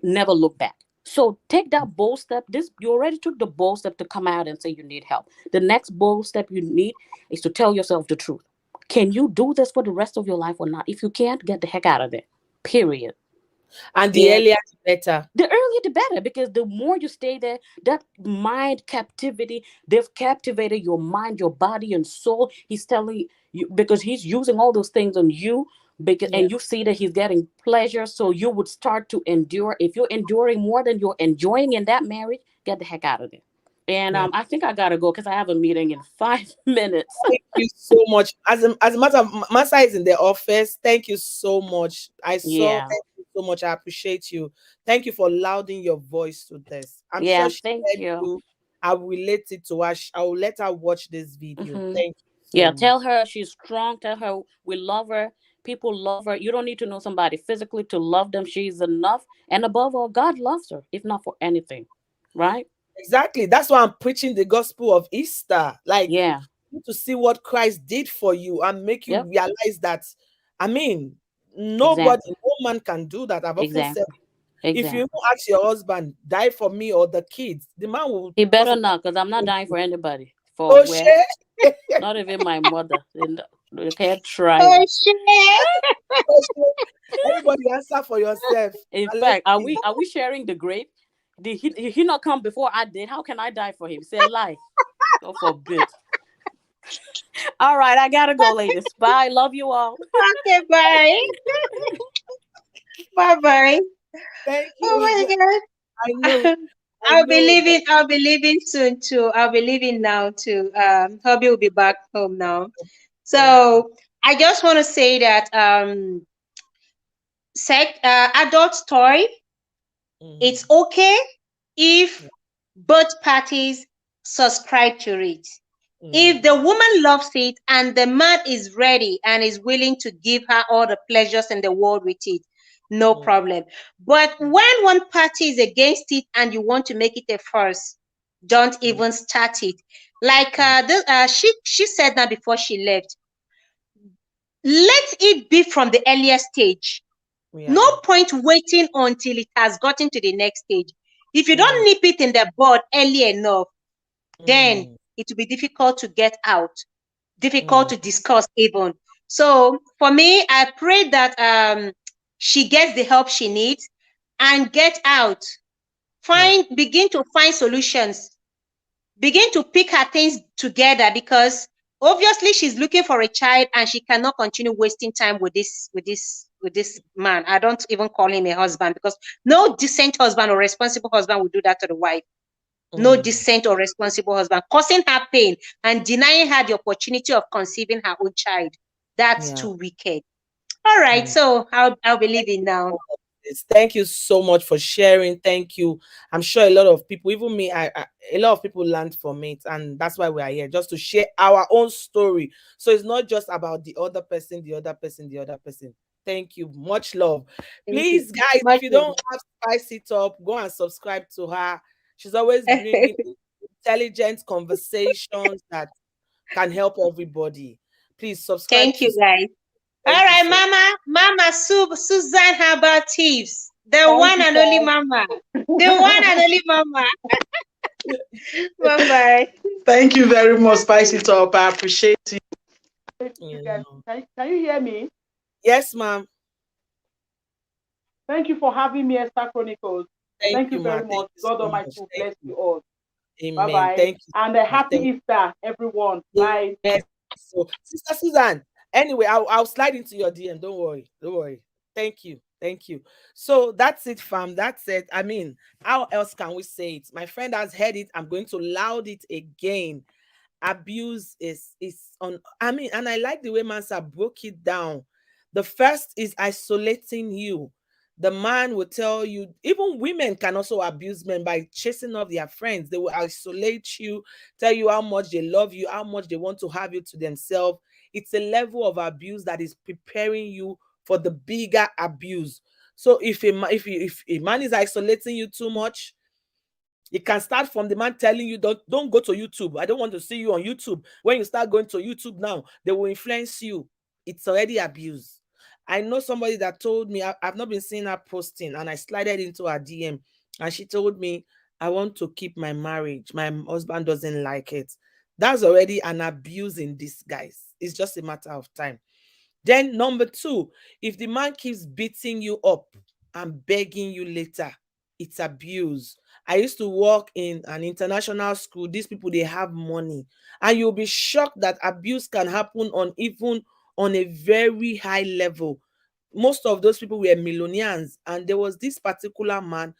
never look back. So take that bold step. You already took the bold step to come out and say you need help. The next bold step you need is to tell yourself the truth. Can you do this for the rest of your life or not? If you can't, get the heck out of there. Period. And the earlier the better. The earlier the better, because the more you stay there, that mind captivity, they've captivated your mind, your body and soul. He's telling you, because he's using all those things on you, and you see that he's getting pleasure. So you would start to endure. If you're enduring more than you're enjoying in that marriage, get the heck out of there. And I think I gotta go because I have a meeting in 5 minutes. Thank you so much. As a matter of Masa is in the office. Thank you so much. Thank you so much. I appreciate you. Thank you for louding your voice to this. I'm sure she thank you. I will relate it to her. I will let her watch this video. Thank you. So much. Tell her she's strong. Tell her we love her. People love her. You don't need to know somebody physically to love them. She's enough. And above all, God loves her, if not for anything. Right? Exactly. That's why I'm preaching the gospel of Easter. Like, to see what Christ did for you and make you realize that, I mean, nobody, no man can do that. I've often said, if you ask your husband, die for me or the kids, the man will. He better not, because I'm not dying for anybody. Not even my mother. You can't try. Everybody answer for yourself. In fact, are we sharing the grave? Did he not come before I did? How can I die for him? Say lie. God forbid. All right, I gotta go, ladies. Bye. Love you all. Okay, bye. Bye bye. Thank Oh you. my God. I know. I know. I'll be leaving soon too. I'll be leaving now too. Hubby will be back home now. Thank you. So I just want to say that adult toy, it's Mhm. okay if both parties subscribe to it. If Mm, the woman loves it and the man is ready and is willing to give her all the pleasures in the world with it, no mm, problem. But when one party is against it and you want to make it a first, don't mm, even start it. Like mm. she said that before she left. Let it be from the earlier stage. No Yeah. point waiting until it has gotten to the next stage. If you don't Mm, nip it in the bud early enough, then mm, it will be difficult to get out, difficult mm, to discuss even. So for me, I pray that she gets the help she needs and get out. yeah. Begin to find solutions. Begin to pick her things together because obviously she's looking for a child and she cannot continue wasting time with this man. I don't even call him a husband because no decent husband or responsible husband would do that to the wife. No Mm, decent or responsible husband, causing her pain and denying her the opportunity of conceiving her own child. That's yeah. too wicked. All right, Mm. so I'll be leaving now. Thank you so much for sharing. Thank you. I'm sure a lot of people, even me, a lot of people learned from it, and that's why we are here, just to share our own story. So it's not just about the other person, the other person, the other person. Thank you. Much love. Thank you. Please, guys, if Much you don't love. have Spice It Up, go and subscribe to her. She's always bringing intelligent conversations that can help everybody. Please subscribe Thank to. you, guys. All Thank you right, so. Mama Susan Herbal Tips, the Thank one you, and only sir. Mama, the one and only Mama. Bye bye. Thank you very much, Spice It Up. I appreciate you. You guys, Yeah. can you hear me? Yes, ma'am. Thank you for having me, Esther Chronicles. Thank Thank you you, ma. very Thank much. you God so Almighty much. will Thank bless you you. all. Bye Amen. bye. Thank you And so much. happy Thank Easter, everyone. you. Bye. Yes. So, Sister Susan, anyway, I'll slide into your DM. Don't worry. Don't worry. Thank you. Thank you. So that's it, fam. That's it. I mean, how else can we say it? My friend has heard it. I'm going to loud it again. Abuse is on. I mean, and I like the way Mansa broke it down. The first is isolating you. The man will tell you, even women can also abuse men by chasing off their friends. They will isolate you, tell you how much they love you, how much they want to have you to themselves. It's a level of abuse that is preparing you for the bigger abuse. So if a man is isolating you too much, it can start from the man telling you don't go to YouTube. I don't want to see you on YouTube. When you start going to YouTube now, they will influence you. It's already abuse. I know somebody that told me I've not been seeing her posting, and I slided into her DM, and she told me I want to keep my marriage. My husband doesn't like it. That's already an abuse in disguise. It's just a matter of time. Then number two, if the man keeps beating you up and begging you later, it's abuse. I used to work in an international school. These people, they have money. And you'll be shocked that abuse can happen on even on a very high level. Most of those people were millionaires. And there was this particular man,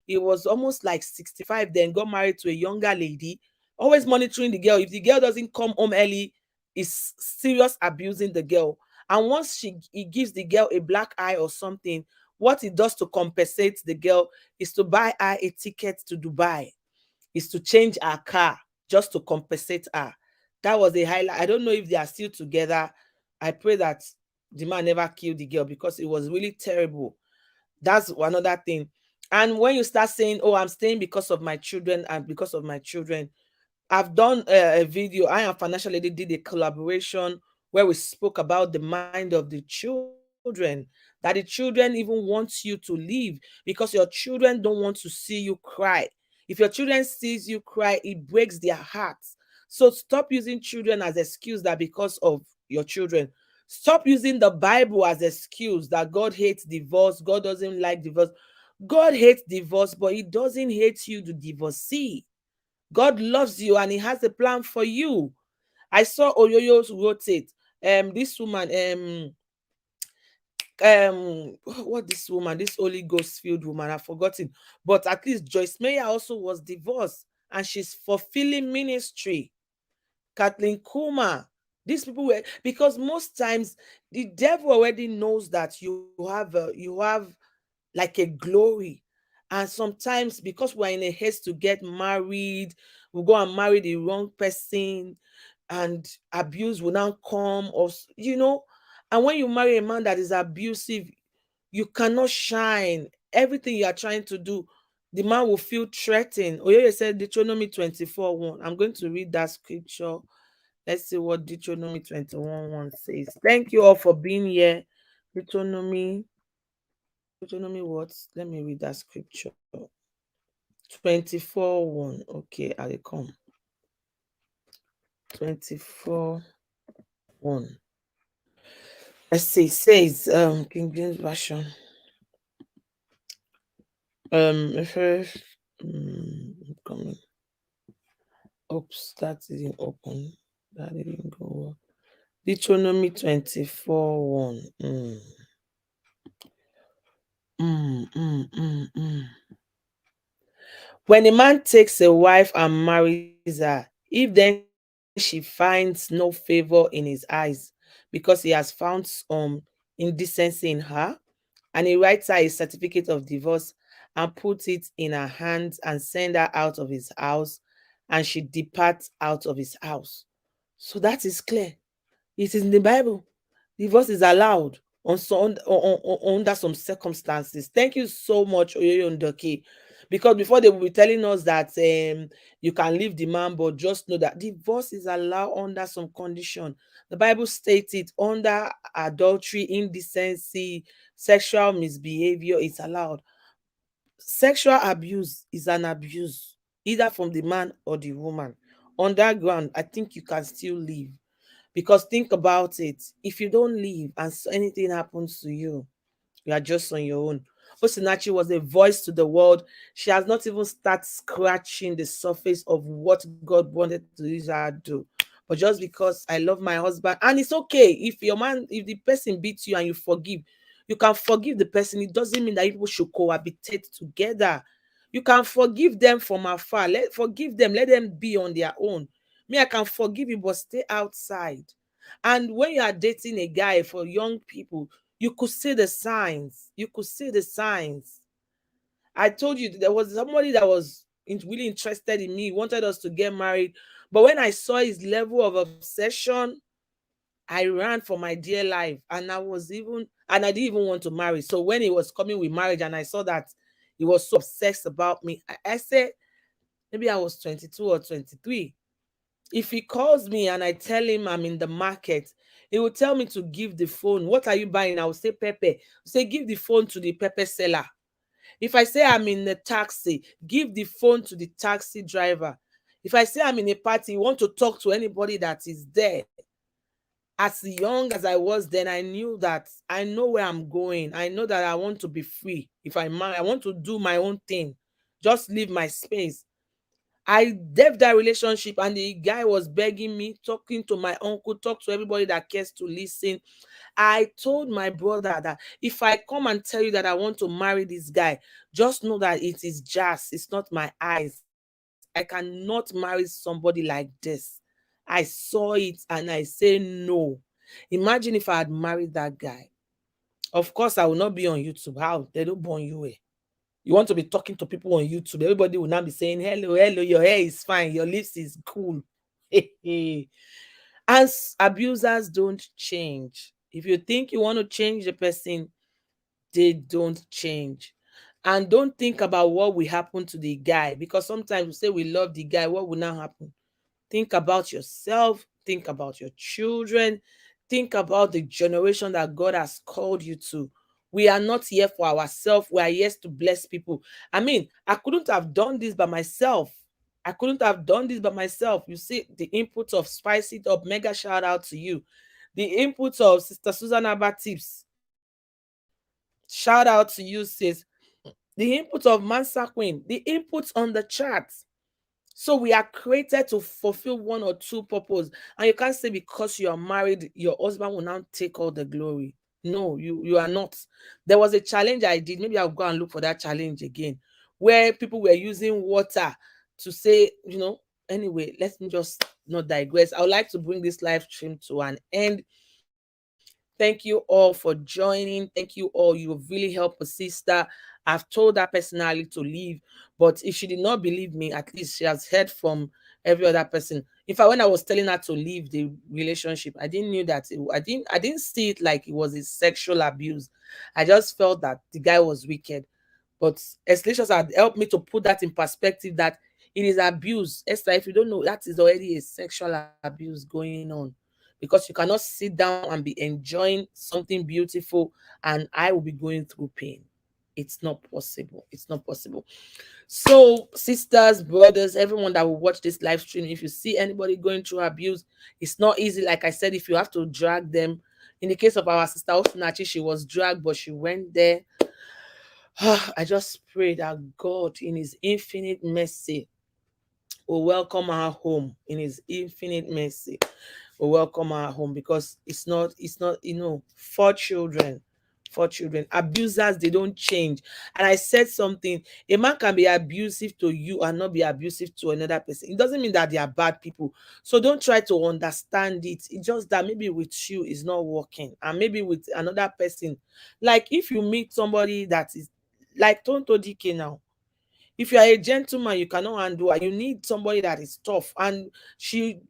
he was almost like 65, then got married to a younger lady, always monitoring the girl. If the girl doesn't come home early, is serious abusing the girl. And once he gives the girl a black eye or something, what he does to compensate the girl is to buy her a ticket to Dubai, is to change her car just to compensate her. That was a highlight. I don't know if they are still together. I pray that the man never killed the girl because it was really terrible. That's another thing. And when you start saying, oh, I'm staying because of my children and because of my children, I've done a video. I Am Financial Lady did a collaboration where we spoke about the mind of the children, that the children even want you to leave because your children don't want to see you cry. If your children sees you cry, it breaks their hearts. So stop using children as excuse that because of your children. Stop using the Bible as excuse that God hates divorce. God doesn't like divorce. God hates divorce, but he doesn't hate you, the divorcee. God loves you and he has a plan for you. I saw Oyoyo wrote it. This woman, what this woman, this Holy Ghost filled woman, I've forgotten, but at least Joyce Meyer also was divorced and she's fulfilling ministry. Kathleen Kuma, these people were, because most times the devil already knows that you have like a glory, and sometimes because we're in a haste to get married, we go and marry the wrong person, and abuse will now come, or and when you marry a man that is abusive, you cannot shine. Everything you are trying to do, the man will feel threatened. Oyoye said Deuteronomy 24:1. I'm going to read that scripture. Let's see what Deuteronomy 21:1 says. Thank you all for being here. Deuteronomy what? Let me read that scripture. 24:1. Okay, I will come. 24:1. Let's see. It says King James Version. First, coming. Oops, that didn't open. That didn't go well. Deuteronomy 24:1. When a man takes a wife and marries her, if then she finds no favor in his eyes, because he has found indecency in her, and he writes her a certificate of divorce and puts it in her hands and send her out of his house, and she departs out of his house. So that is clear. It is in the Bible. Divorce is allowed under some circumstances. Thank you so much, Oyoyo Ndoki. Because before they will be telling us that you can leave the man, but just know that divorce is allowed under some condition. The Bible states it under adultery, indecency, sexual misbehavior, it's allowed. Sexual abuse is an abuse, either from the man or the woman. On that ground, I think you can still leave. Because think about it, if you don't leave and anything happens to you, you are just on your own. Osinachi was a voice to the world. She has not even started scratching the surface of what God wanted to use her to do. But just because I love my husband, and it's okay if if the person beats you and you forgive, you can forgive the person. It doesn't mean that people should cohabitate together. You can forgive them from afar. Forgive them. Let them be on their own. Me, I can forgive you, but stay outside. And when you are dating a guy, for young people, you could see the signs. You could see the signs. I told you there was somebody that was really interested in me, wanted us to get married. But when I saw his level of obsession, I ran for my dear life. And I didn't even want to marry. So when he was coming with marriage and I saw that he was so obsessed about me, I said, maybe I was 22 or 23. If he calls me and I tell him I'm in the market, he will tell me to give the phone. What are you buying? I will say pepper. Say, give the phone to the pepper seller. If I say I'm in a taxi, give the phone to the taxi driver. If I say I'm in a party, you want to talk to anybody that is there. As young as I was then, I knew that I know where I'm going. I know that I want to be free. If I want to do my own thing. Just leave my space. I left that relationship and the guy was begging me, talking to my uncle, talk to everybody that cares to listen. I told my brother that if I come and tell you that I want to marry this guy, just know that it is just, it's not my eyes. I cannot marry somebody like this. I saw it and I say no. Imagine if I had married that guy. Of course, I will not be on YouTube. How? They don't burn you away. You want to be talking to people on YouTube, everybody will now be saying, hello, your hair is fine, your lips is cool. And abusers don't change. If you think you want to change the person, they don't change. And don't think about what will happen to the guy, because sometimes we say we love the guy, what will now happen? Think about yourself, think about your children, think about the generation that God has called you to. We are not here for ourselves, we are here to bless people. I mean, I couldn't have done this by myself. I couldn't have done this by myself. You see, the input of Spice It Up, mega shout out to you. The input of Sister Susan Abba Tips, shout out to you, sis. The input of Mansa Queen, the inputs on the chat. So we are created to fulfill one or two purposes. And you can't say because you are married, your husband will now take all the glory. No, you are not. There was a challenge I did. Maybe I'll go and look for that challenge again, where people were using water to say, anyway, let me just not digress. I would like to bring this live stream to an end. Thank you all for joining. Thank you all. You've really helped a sister. I've told her personally to leave, but if she did not believe me, at least she has heard from every other person. In fact, when I was telling her to leave the relationship, I didn't knew that I didn't see it like it was a sexual abuse. I just felt that the guy was wicked. But Escalations had helped me to put that in perspective, that it is abuse. Esther, if you don't know, that is already a sexual abuse going on, because you cannot sit down and be enjoying something beautiful and I will be going through pain. It's not possible. It's not possible. So, sisters, brothers, everyone that will watch this live stream, if you see anybody going through abuse, it's not easy. Like I said, if you have to drag them, in the case of our sister Osunachi, she was dragged, but she went there. I just pray that God, in His infinite mercy, will welcome her home. In His infinite mercy, will welcome her home, because it's not, four children. Abusers, they don't change. And I said something: a man can be abusive to you and not be abusive to another person. It doesn't mean that they are bad people. So don't try to understand it. It's just that maybe with you it's not working, and maybe with another person. Like if you meet somebody that is like Tonto DK now, if you are a gentleman, you cannot handle her. You need somebody that is tough. And she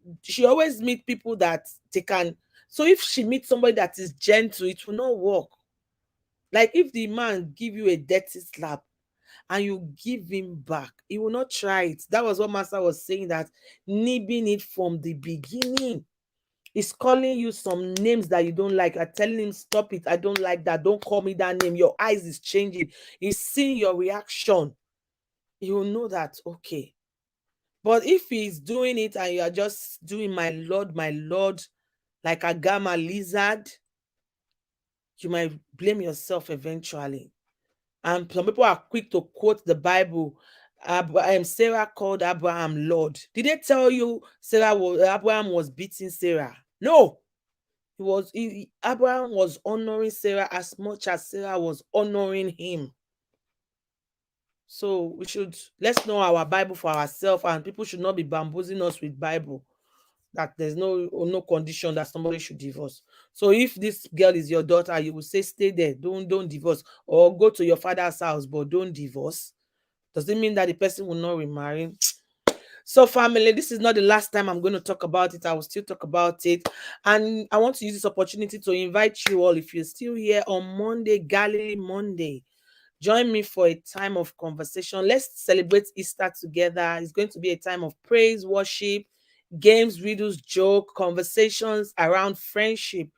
always meet people that they can. So if she meets somebody that is gentle, it will not work. Like if the man give you a dirty slap and you give him back, he will not try it. That was what Master was saying, that nibbing it from the beginning. He's calling you some names that you don't like. I'm telling him, stop it. I don't like that. Don't call me that name. Your eyes is changing. He's seeing your reaction. You will know that, okay. But if he's doing it and you are just doing my Lord, like a gamma lizard, you might blame yourself eventually. And some people are quick to quote the Bible. Sarah called Abraham Lord. Did they tell you Abraham was beating Sarah? No. Abraham was honoring Sarah as much as Sarah was honoring him. So let's know our Bible for ourselves, and people should not be bamboozling us with Bible that there's no condition that somebody should divorce. So if this girl is your daughter, you will say stay there, don't divorce, or go to your father's house, but don't divorce. Does it mean that the person will not remarry? So family, this is not the last time I'm going to talk about it. I will still talk about it. And I want to use this opportunity to invite you all, if you're still here on Monday, Galilee Monday, join me for a time of conversation. Let's celebrate Easter together. It's going to be a time of praise, worship, games, riddles, joke, conversations around friendship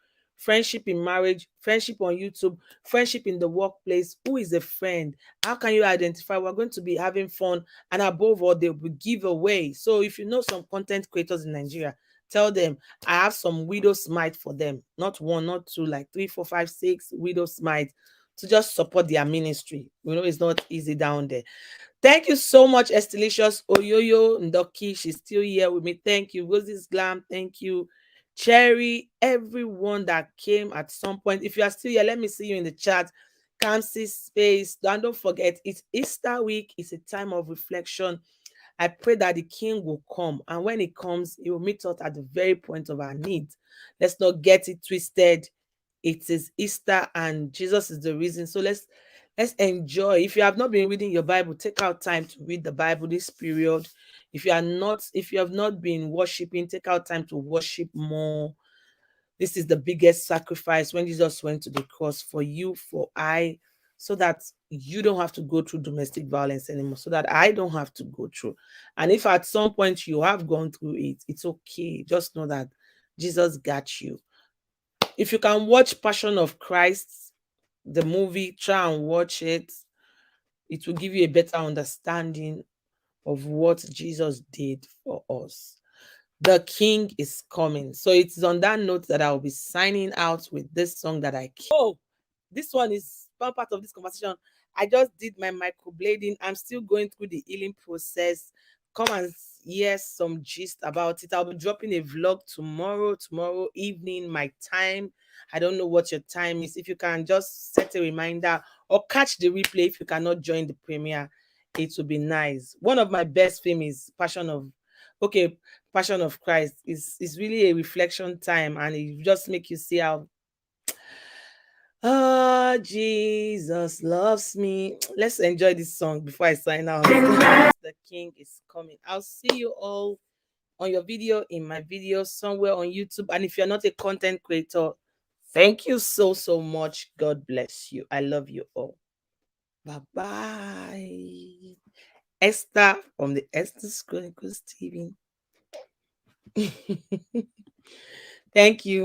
in marriage, friendship on YouTube, friendship in the workplace. Who is a friend? How can you identify? We're going to be having fun, and above all, they'll be giveaway. So if you know some content creators in Nigeria, tell them I have some widow smite for them. Not one, not two, like 3, 4, 5, 6 widow smite to just support their ministry. It's not easy down there. Thank you so much, Estelicious. Oyoyo Ndoki, she's still here with me. Thank you. Rosie's Glam, thank you. Cherry, everyone that came at some point. If you are still here, let me see you in the chat. Kamsi Space. And don't forget, it's Easter week. It's a time of reflection. I pray that the King will come. And when he comes, he will meet us at the very point of our needs. Let's not get it twisted. It is Easter and Jesus is the reason. So let's enjoy. If you have not been reading your Bible, take out time to read the Bible this period. If you have not been worshiping, take out time to worship more. This is the biggest sacrifice when Jesus went to the cross for you, for I, so that you don't have to go through domestic violence anymore, so that I don't have to go through. And if at some point you have gone through it, it's okay. Just know that Jesus got you. If you can watch Passion of Christ, the movie, try and watch it. It will give you a better understanding of what Jesus did for us. The King is coming. So it's on that note that I'll be signing out with this song that this one is one part of this conversation. I just did my microblading. I'm still going through the healing process. Come and hear some gist about it. I'll be dropping a vlog tomorrow evening, my time. I don't know what your time is. If you can just set a reminder or catch the replay if you cannot join the premiere, it will be nice. One of my best films is Passion of Christ. Is really a reflection time, and it just make you see how Jesus loves me. Let's enjoy this song before I sign out. The King is coming. I'll see you all on your video, in my video, somewhere on YouTube. And if you're not a content creator, thank you so much. God bless you. I love you all. Bye-bye. Esther from the Esther's Chronicles TV. Thank you.